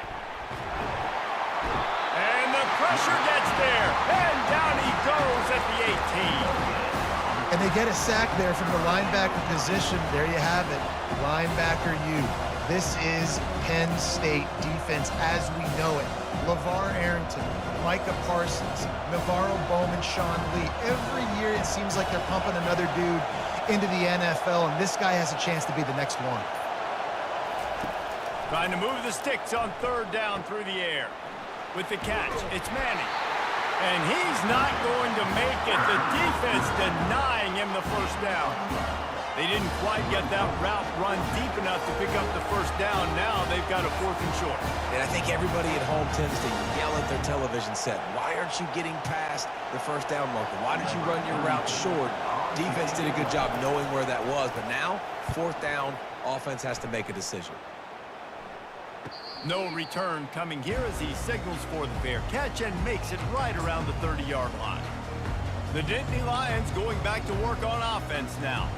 And the pressure gets there. And down he goes at the 18. And they get a sack there from the linebacker position. There you have it. Linebacker U. This is Penn State defense as we know it. LeVar Arrington, Micah Parsons, Navarro Bowman, Sean Lee. Every year it seems like they're pumping another dude into the NFL, and this guy has a chance to be the next one. Trying to move the sticks on 3rd down through the air. With the catch, it's Manning. And he's not going to make it. The defense denying him the first down. They didn't quite get that route run deep enough to pick up the first down. Now they've got a 4th and short. And I think everybody at home tends to yell at their television set. Why aren't you getting past the first down marker? Why did you run your route short? Defense did a good job knowing where that was. But now, 4th down, offense has to make a decision. No return coming here as he signals for the fair catch and makes it right around the 30-yard line. The Nittany Lions going back to work on offense now.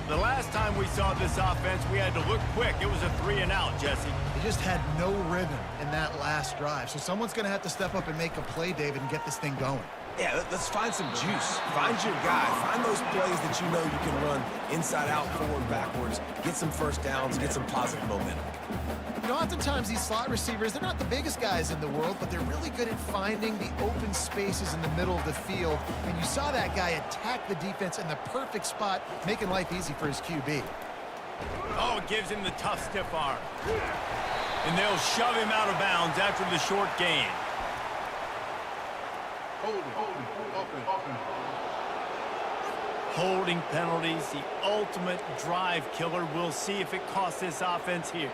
The last time we saw this offense, we had to look quick. It was a 3-and-out, Jesse. They just had no rhythm in that last drive. So someone's going to have to step up and make a play, David, and get this thing going. Yeah, let's find some juice. Find your guy. Find those plays that you know you can run inside out, forward, backwards. Get some first downs. Get some positive momentum. You know, oftentimes these slot receivers, they're not the biggest guys in the world, but they're really good at finding the open spaces in the middle of the field. And you saw that guy attack the defense in the perfect spot, making life easy for his QB. Oh, it gives him the tough, stiff arm. And they'll shove him out of bounds after the short gain. Holding penalties, the ultimate drive killer. We'll see if it costs this offense here.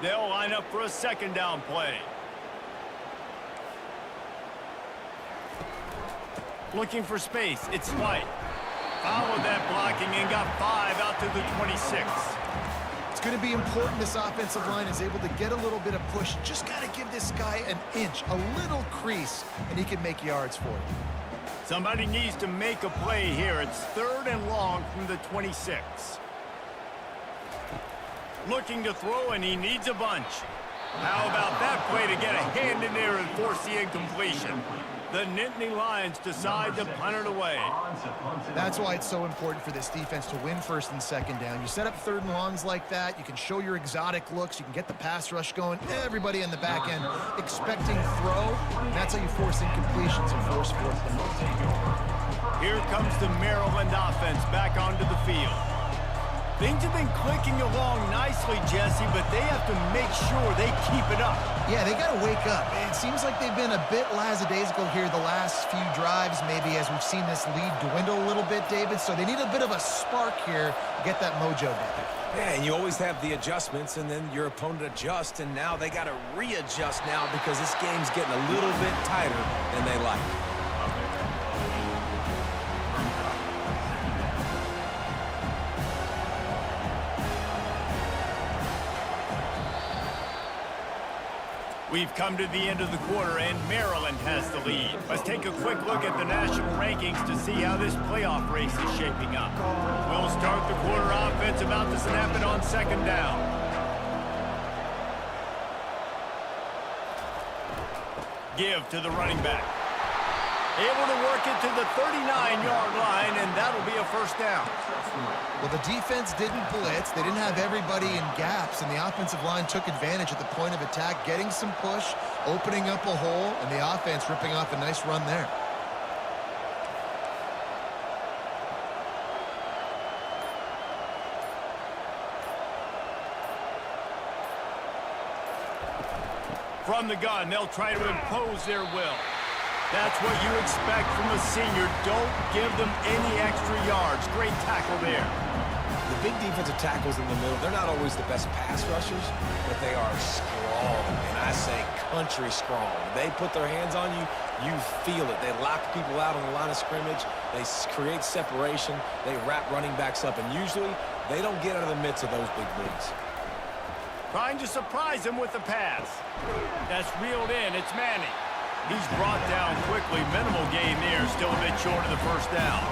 They'll line up for a second down play. Looking for space. It's White. Followed that blocking and got 5 out to the 26. It's going to be important this offensive line is able to get a little bit of push. Just got to give this guy an inch, a little crease, and he can make yards for you. Somebody needs to make a play here. It's 3rd and long from the 26. Looking to throw, and he needs a bunch. How about that play to get a hand in there and force the incompletion? The Nittany Lions decide to punt it away. That's why it's so important for this defense to win 1st and 2nd down. You set up 3rd and longs like that. You can show your exotic looks. You can get the pass rush going. Everybody in the back end expecting throw. And that's how you force incompletions and force 4th downs. Here comes the Maryland offense back onto the field. Things have been clicking along nicely, Jesse, but they have to make sure they keep it up. Yeah, they got to wake up. It seems like they've been a bit lackadaisical here the last few drives, maybe as we've seen this lead dwindle a little bit, David. So they need a bit of a spark here to get that mojo back. Yeah, and you always have the adjustments, and then your opponent adjusts, and now they got to readjust now because this game's getting a little bit tighter than they like. We've come to the end of the quarter, and Maryland has the lead. Let's take a quick look at the national rankings to see how this playoff race is shaping up. We'll start the quarter offense about to snap it on 2nd down. Give to the running back. Able to work it to the 39-yard line, and that'll be a 1st down. Well, the defense didn't blitz. They didn't have everybody in gaps, and the offensive line took advantage at the point of attack, getting some push, opening up a hole, and the offense ripping off a nice run there. From the gun, they'll try to impose their will. That's what you expect from a senior. Don't give them any extra yards. Great tackle there. The big defensive tackles in the middle, they're not always the best pass rushers, but they are strong, and I say country strong. They put their hands on you, you feel it. They lock people out on the line of scrimmage. They create separation. They wrap running backs up, and usually they don't get out of the midst of those big leagues. Trying to surprise him with the pass. That's reeled in. It's Manning. He's brought down quickly. Minimal gain there. Still a bit short of the 1st down.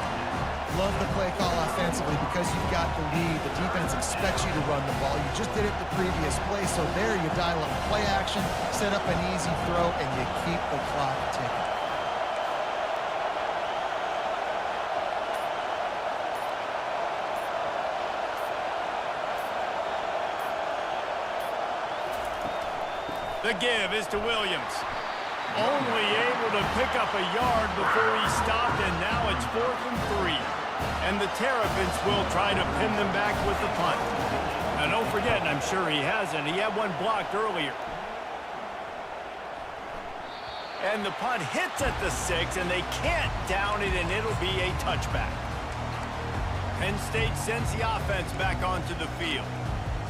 Love the play call offensively because you've got the lead. The defense expects you to run the ball. You just did it the previous play, so there you dial up play action, set up an easy throw, and you keep the clock ticking. The give is to Williams. Only able to pick up a yard before he stopped, and now it's 4th and 3. And the Terrapins will try to pin them back with the punt. Now don't forget, and I'm sure he hasn't, he had one blocked earlier. And the punt hits at the 6, and they can't down it, and it'll be a touchback. Penn State sends the offense back onto the field.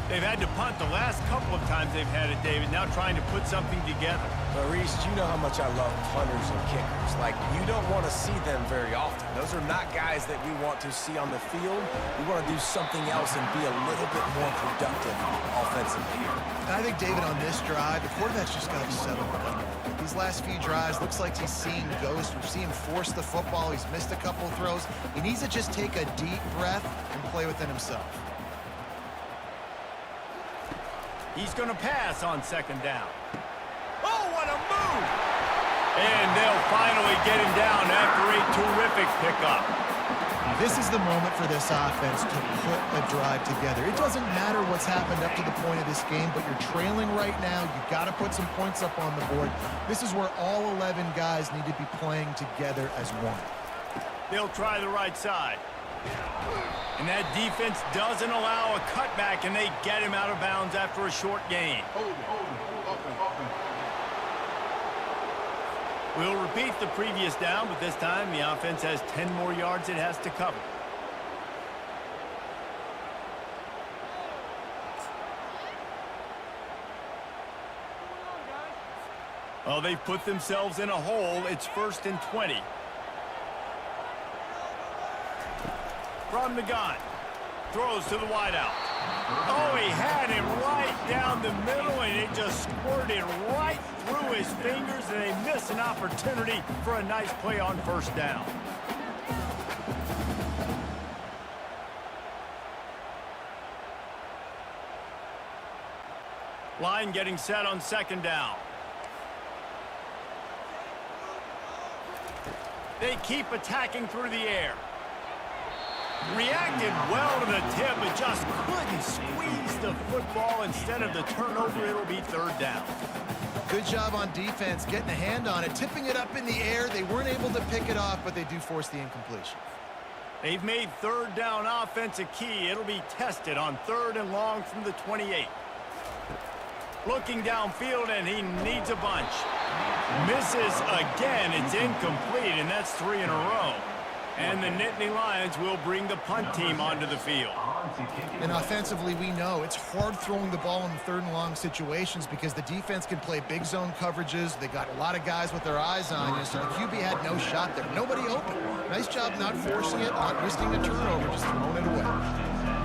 They've had to punt the last couple of times they've had it, David, now trying to put something together. But, Reese, you know how much I love punters and kickers. Like, you don't want to see them very often. Those are not guys that we want to see on the field. We want to do something else and be a little bit more productive offensively. And I think, David, on this drive, the quarterback's just got to settle down. These last few drives, looks like he's seeing ghosts. We've seen him force the football. He's missed a couple of throws. He needs to just take a deep breath and play within himself. He's going to pass on 2nd down. Oh, what a move! And they'll finally get him down after a terrific pickup. This is the moment for this offense to put a drive together. It doesn't matter what's happened up to the point of this game, but you're trailing right now. You've got to put some points up on the board. This is where all 11 guys need to be playing together as one. They'll try the right side. And that defense doesn't allow a cutback, and they get him out of bounds after a short gain. We'll repeat the previous down, but this time the offense has 10 more yards it has to cover. Oh, they've put themselves in a hole. It's 1st and 20. From the gun. Throws to the wideout. Oh, he had him right down the middle, and it just squirted right through his fingers, and they miss an opportunity for a nice play on 1st down. Line getting set on 2nd down. They keep attacking through the air. Reacted well to the tip, but just couldn't squeeze the football. Instead of the turnover, it'll be 3rd down. Good job on defense getting a hand on it, tipping it up in the air. They weren't able to pick it off, but they do force the incompletion. They've made 3rd down offense a key. It'll be tested on 3rd and long from the 28. Looking downfield, and he needs a bunch. Misses again. It's incomplete, and that's 3 in a row. And the Nittany Lions will bring the punt team onto the field. And offensively, we know it's hard throwing the ball in the 3rd and long situations because the defense can play big zone coverages. They got a lot of guys with their eyes on you, so the QB had no shot there. Nobody open. Nice job not forcing it, not risking a turnover, just throwing it away.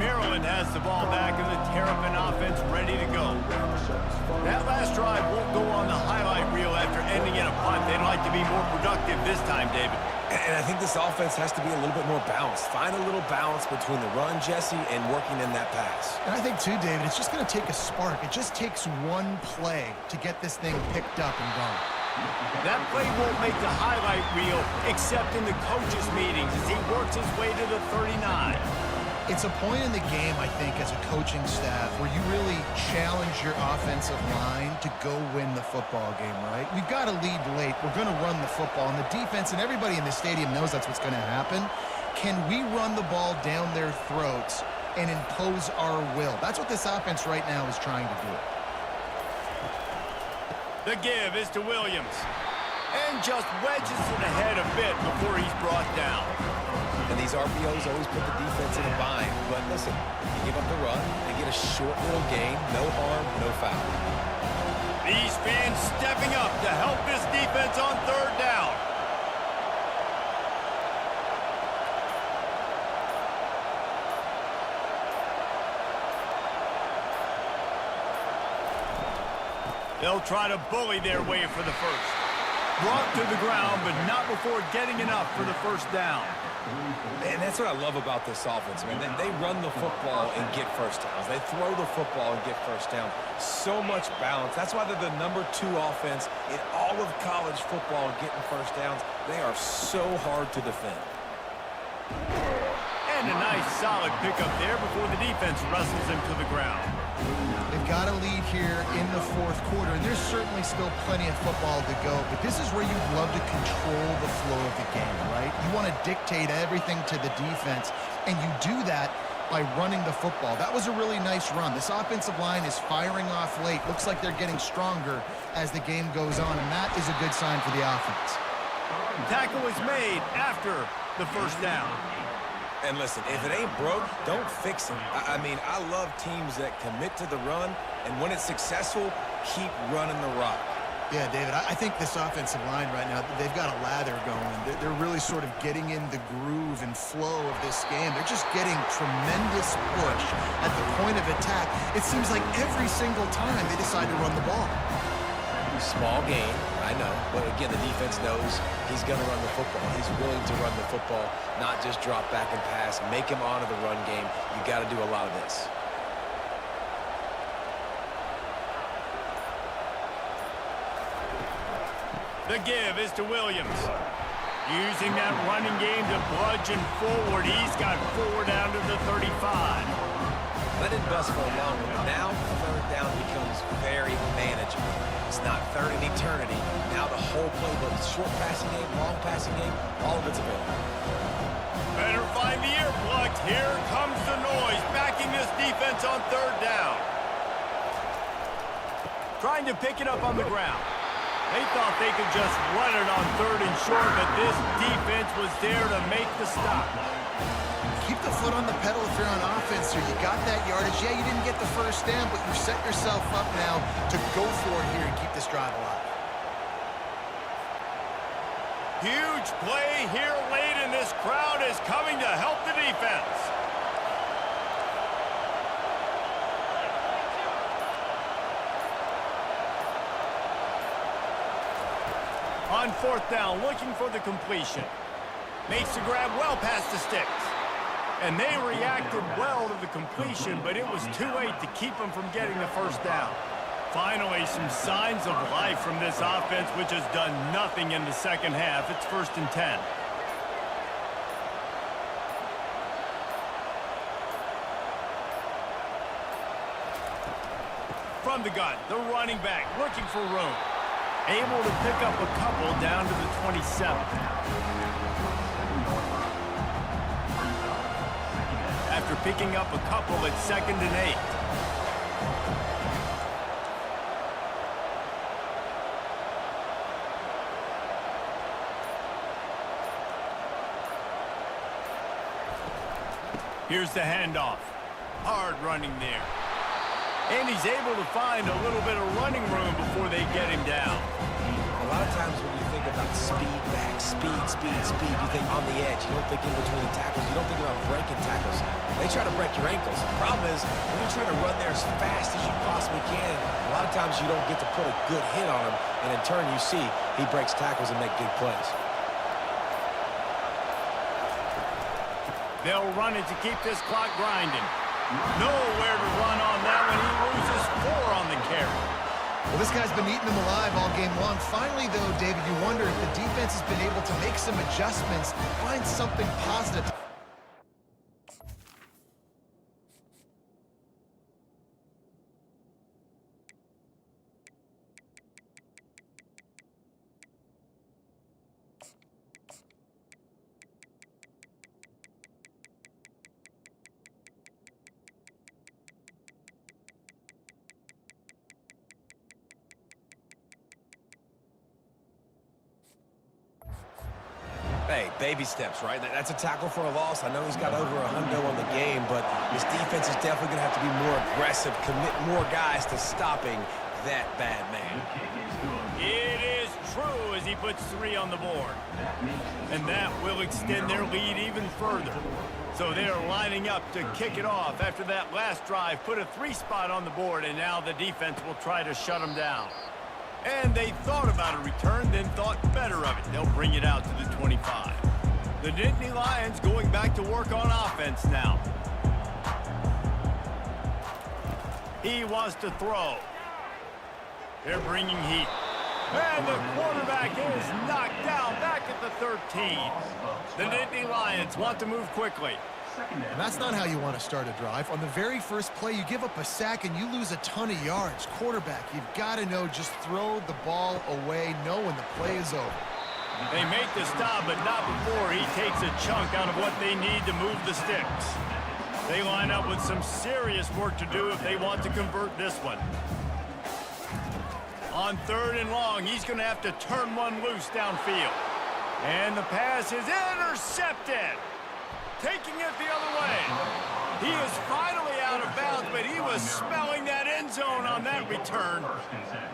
Maryland has the ball back, and the Terrapin offense ready to go. That last drive won't go on the highlight reel after ending in a punt. They'd like to be more productive this time, David. And I think this offense has to be a little bit more balanced. Find a little balance between the run, Jesse, and working in that pass. And I think, too, David, it's just going to take a spark. It just takes one play to get this thing picked up and going. That play won't make the highlight reel except in the coaches' meetings as he works his way to the 39. It's a point in the game, I think, as a coaching staff where you really challenge your offensive line to go win the football game, right? We've got to lead late. We're going to run the football. And the defense and everybody in the stadium knows that's what's going to happen. Can we run the ball down their throats and impose our will? That's what this offense right now is trying to do. The give is to Williams. And just wedges it ahead a bit before he's brought down. And these RPOs always put the defense in a bind. But listen, you give up the run, they get a short little gain, no harm, no foul. These fans stepping up to help this defense on 3rd down. They'll try to bully their way for the 1st. Brought to the ground, but not before getting enough for the 1st down. And that's what I love about this offense, man. They run the football and get 1st downs. They throw the football and get 1st down. So much balance. That's why they're the #2 offense in all of college football getting 1st downs. They are so hard to defend. And a nice solid pickup there before the defense wrestles him to the ground. They've got a lead here in the 4th quarter, and there's certainly still plenty of football to go, but this is where you'd love to control the flow of the game, right? You want to dictate everything to the defense, and you do that by running the football. That was a really nice run. This offensive line is firing off late. Looks like they're getting stronger as the game goes on, and that is a good sign for the offense. Tackle is made after the 1st down. And listen, if it ain't broke, don't fix it. I mean, I love teams that commit to the run, and when it's successful, keep running the rock. Yeah, David, I think this offensive line right now, they've got a lather going. They're really sort of getting in the groove and flow of this game. They're just getting tremendous push at the point of attack. It seems like every single time they decide to run the ball. Small gain, I know, but again, the defense knows he's going to run the football. He's willing to run the football, not just drop back and pass, make him honor the run game. You got to do a lot of this. The give is to Williams. Using that running game to bludgeon forward. He's got 4 down to the 35. Let it bust for a long one. Now, 3rd down becomes very manageable. It's not 3rd in eternity. Now the whole playbook, short passing game, long passing game, all of it's available. Better find the earplugs. Here comes the noise, backing this defense on 3rd down. Trying to pick it up on the ground. They thought they could just run it on 3rd and short, but this defense was there to make the stop. Keep the foot on the pedal if you're on offense here. You got that yardage. Yeah, you didn't get the 1st down, but you set yourself up now to go for it here and keep this drive alive. Huge play here late, and this crowd is coming to help the defense. On fourth down, looking for the completion. Makes the grab well past the sticks. And they reacted well to the completion, but it was too late to keep them from getting the first down. Finally, some signs of life from this offense, which has done nothing in the second half. It's 1st and 10. From the gun, the running back looking for room. Able to pick up a couple down to the 27. After picking up a couple, it's 2nd and 8. Here's the handoff. Hard running there. And he's able to find a little bit of running room before they get him down. A lot of times when you think about speed back, speed, you think on the edge. You don't think in between the tackles. You don't think about breaking tackles. They try to break your ankles. The problem is when you're trying to run there as fast as you possibly can, a lot of times you don't get to put a good hit on him, and in turn you see he breaks tackles and make big plays. They'll run it to keep this clock grinding. Nowhere to run on that one. He loses 4 on the carry. Well, this guy's been eating them alive all game long. Finally, though, David, you wonder if the defense has been able to make some adjustments, find something positive. Hey, baby steps, right? That's a tackle for a loss. I know he's got over a hundo on the game, but his defense is definitely going to have to be more aggressive, commit more guys to stopping that bad man. It is true as he puts 3 on the board. And that will extend their lead even further. So they're lining up to kick it off after that last drive. Put a 3 spot on the board, and now the defense will try to shut them down. And they thought about a return, then thought better of it. They'll bring it out to the 25. The Nittany Lions going back to work on offense now. He wants to throw. They're bringing heat. And the quarterback is knocked down back at the 13. The Nittany Lions want to move quickly. And that's not how you want to start a drive. On the very first play, you give up a sack and you lose a ton of yards. Quarterback, you've got to know, just throw the ball away, know when the play is over. They make the stop, but not before he takes a chunk out of what they need to move the sticks. They line up with some serious work to do if they want to convert this one. On 3rd and long, he's going to have to turn one loose downfield. And the pass is intercepted. Taking it the other way. He is finally out of bounds, but he was smelling that end zone on that return.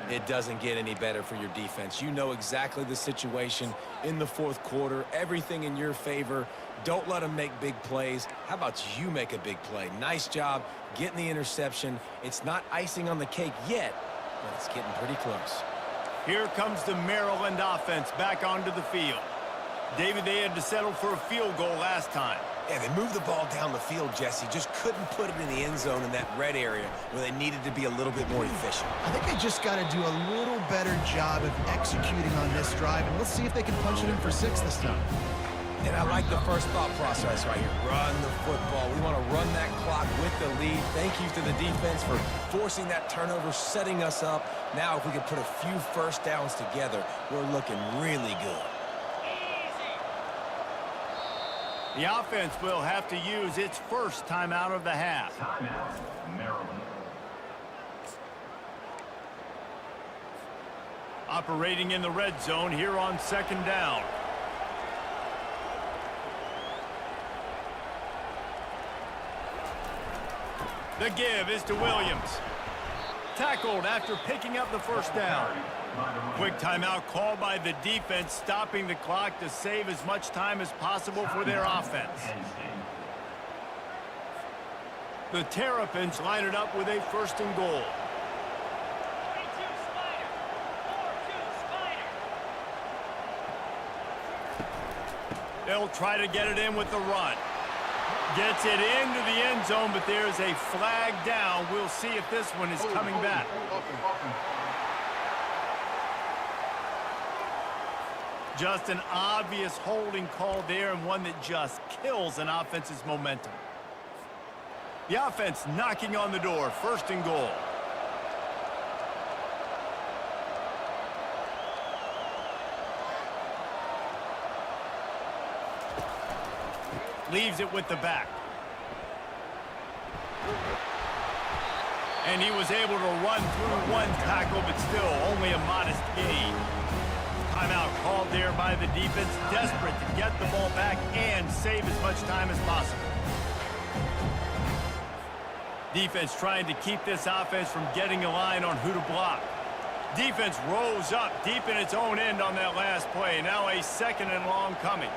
It doesn't get any better for your defense. You know exactly the situation in the 4th quarter. Everything in your favor. Don't let them make big plays. How about you make a big play? Nice job getting the interception. It's not icing on the cake yet, but it's getting pretty close. Here comes the Maryland offense back onto the field. David, they had to settle for a field goal last time. Yeah, they moved the ball down the field, Jesse. Just couldn't put it in the end zone in that red area where they needed to be a little bit more efficient. I think they just got to do a little better job of executing on this drive, and let's see if they can punch it in for 6 this time. And I like the first thought process right here. Run the football. We want to run that clock with the lead. Thank you to the defense for forcing that turnover, setting us up. Now, if we could put a few first downs together, we're looking really good. The offense will have to use its first timeout of the half. Timeout, Maryland. Operating in the red zone here on 2nd down. The give is to Williams. Tackled after picking up the first down. Quick timeout called by the defense, stopping the clock to save as much time as possible for their offense. The Terrapins line it up with a 1st and goal. They'll try to get it in with the run. Gets it into the end zone, but there's a flag down. We'll see if this one is coming back. Just an obvious holding call there, and one that just kills an offense's momentum. The offense knocking on the door, 1st and goal. Leaves it with the back. And he was able to run through one tackle, but still only a modest gain. Timeout called there by the defense, desperate to get the ball back and save as much time as possible. Defense trying to keep this offense from getting a line on who to block. Defense rolls up deep in its own end on that last play. Now a 2nd and long coming.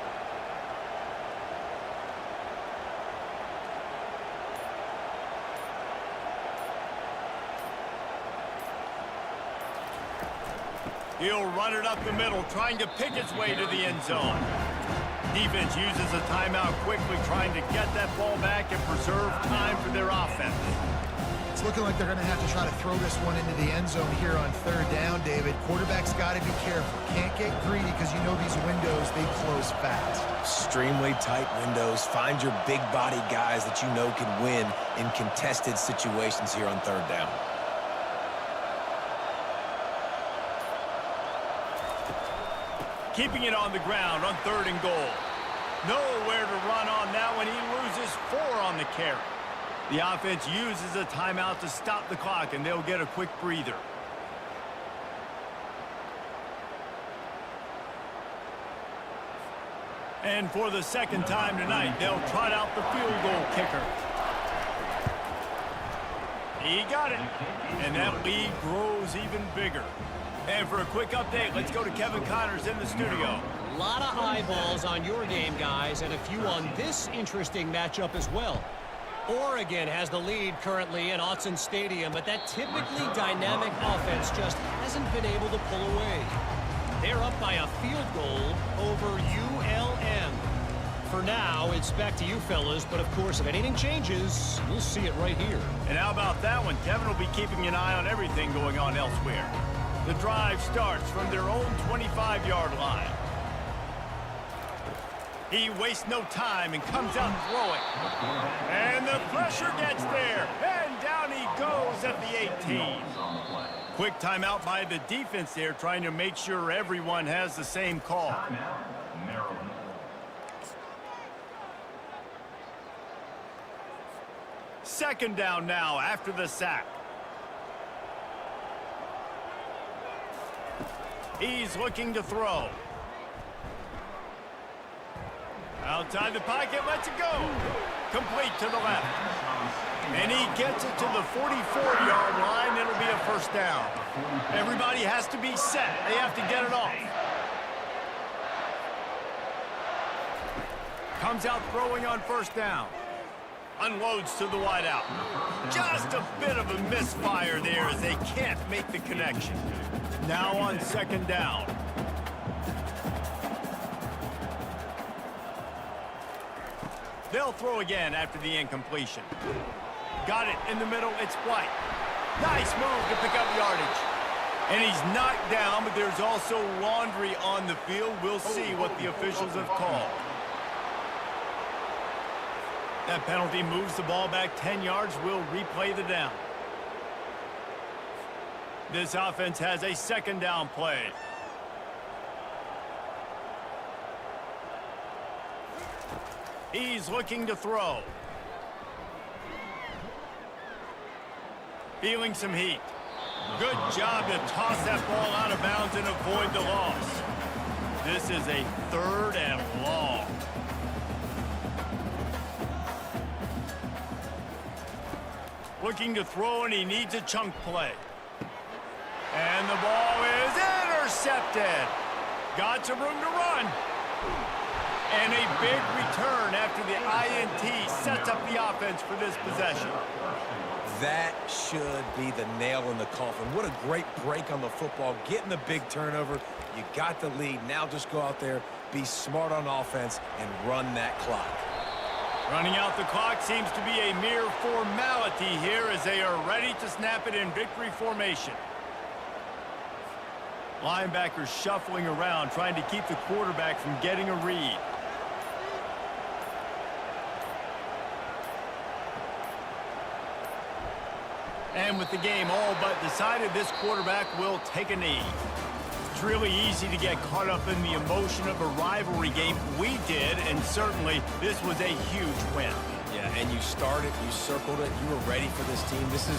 He'll run it up the middle, trying to pick its way to the end zone. Defense uses a timeout quickly, trying to get that ball back and preserve time for their offense. It's looking like they're going to have to try to throw this one into the end zone here on 3rd down, David. Quarterback's got to be careful. Can't get greedy because you know these windows, they close fast. Extremely tight windows. Find your big body guys that you know can win in contested situations here on 3rd down. Keeping it on the ground on 3rd and goal. Nowhere to run on that one. He loses 4 on the carry. The offense uses a timeout to stop the clock, and they'll get a quick breather. And for the 2nd time tonight, they'll trot out the field goal kicker. He got it. And that lead grows even bigger. And for a quick update, let's go to Kevin Connors in the studio. A lot of eyeballs on your game, guys, and a few on this interesting matchup as well. Oregon has the lead currently in Autzen Stadium, but that typically dynamic offense just hasn't been able to pull away. They're up by a field goal over ULM. For now, it's back to you fellas, but of course, if anything changes, we'll see it right here. And how about that one? Kevin will be keeping an eye on everything going on elsewhere. The drive starts from their own 25-yard line. He wastes no time and comes out throwing. And the pressure gets there. And down he goes at the 18. Quick timeout by the defense there, trying to make sure everyone has the same call. Second down now after the sack. He's looking to throw. Outside the pocket, lets it go. Complete to the left. And he gets it to the 44-yard line. It'll be a 1st down. Everybody has to be set. They have to get it off. Comes out throwing on 1st down. Unloads to the wideout. Just a bit of a misfire there as they can't make the connection. Now on 2nd down. They'll throw again after the incompletion. Got it in the middle. It's White. Nice move to pick up yardage. And he's knocked down, but there's also laundry on the field. We'll see what the officials have called. That penalty moves the ball back 10 yards. We'll replay the down. This offense has a 2nd down play. He's looking to throw. Feeling some heat. Good job to toss that ball out of bounds and avoid the loss. This is a 3rd and long. Looking to throw, and he needs a chunk play. And the ball is in. intercepted. Got some room to run. And a big return after the INT sets up the offense for this possession. That should be the nail in the coffin. What a great break on the football. Getting the big turnover. You got the lead. Now just go out there, be smart on offense, and run that clock. Running out the clock seems to be a mere formality here as they are ready to snap it in victory formation. Linebackers shuffling around, trying to keep the quarterback from getting a read. And with the game all but decided, this quarterback will take a knee. It's really easy to get caught up in the emotion of a rivalry game. We did, and certainly this was a huge win. Yeah, and you started, you circled it, you were ready for this team. This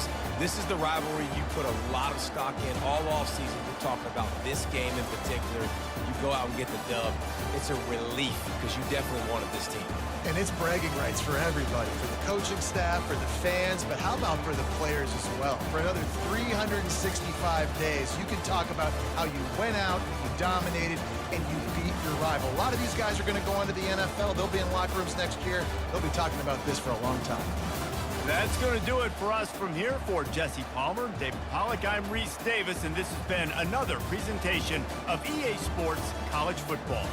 is the rivalry you put a lot of stock in all offseason. We're talking about this game in particular. You go out and get the dub. It's a relief because you definitely wanted this team. And it's bragging rights for everybody, for the coaching staff, for the fans, but how about for the players as well? For another 365 days, you can talk about how you went out, you dominated, and you beat your rival. A lot of these guys are going to go on to the NFL. They'll be in locker rooms next year. They'll be talking about this for a long time. That's going to do it for us from here. For Jesse Palmer, David Pollack, I'm Reese Davis, and this has been another presentation of EA Sports College Football.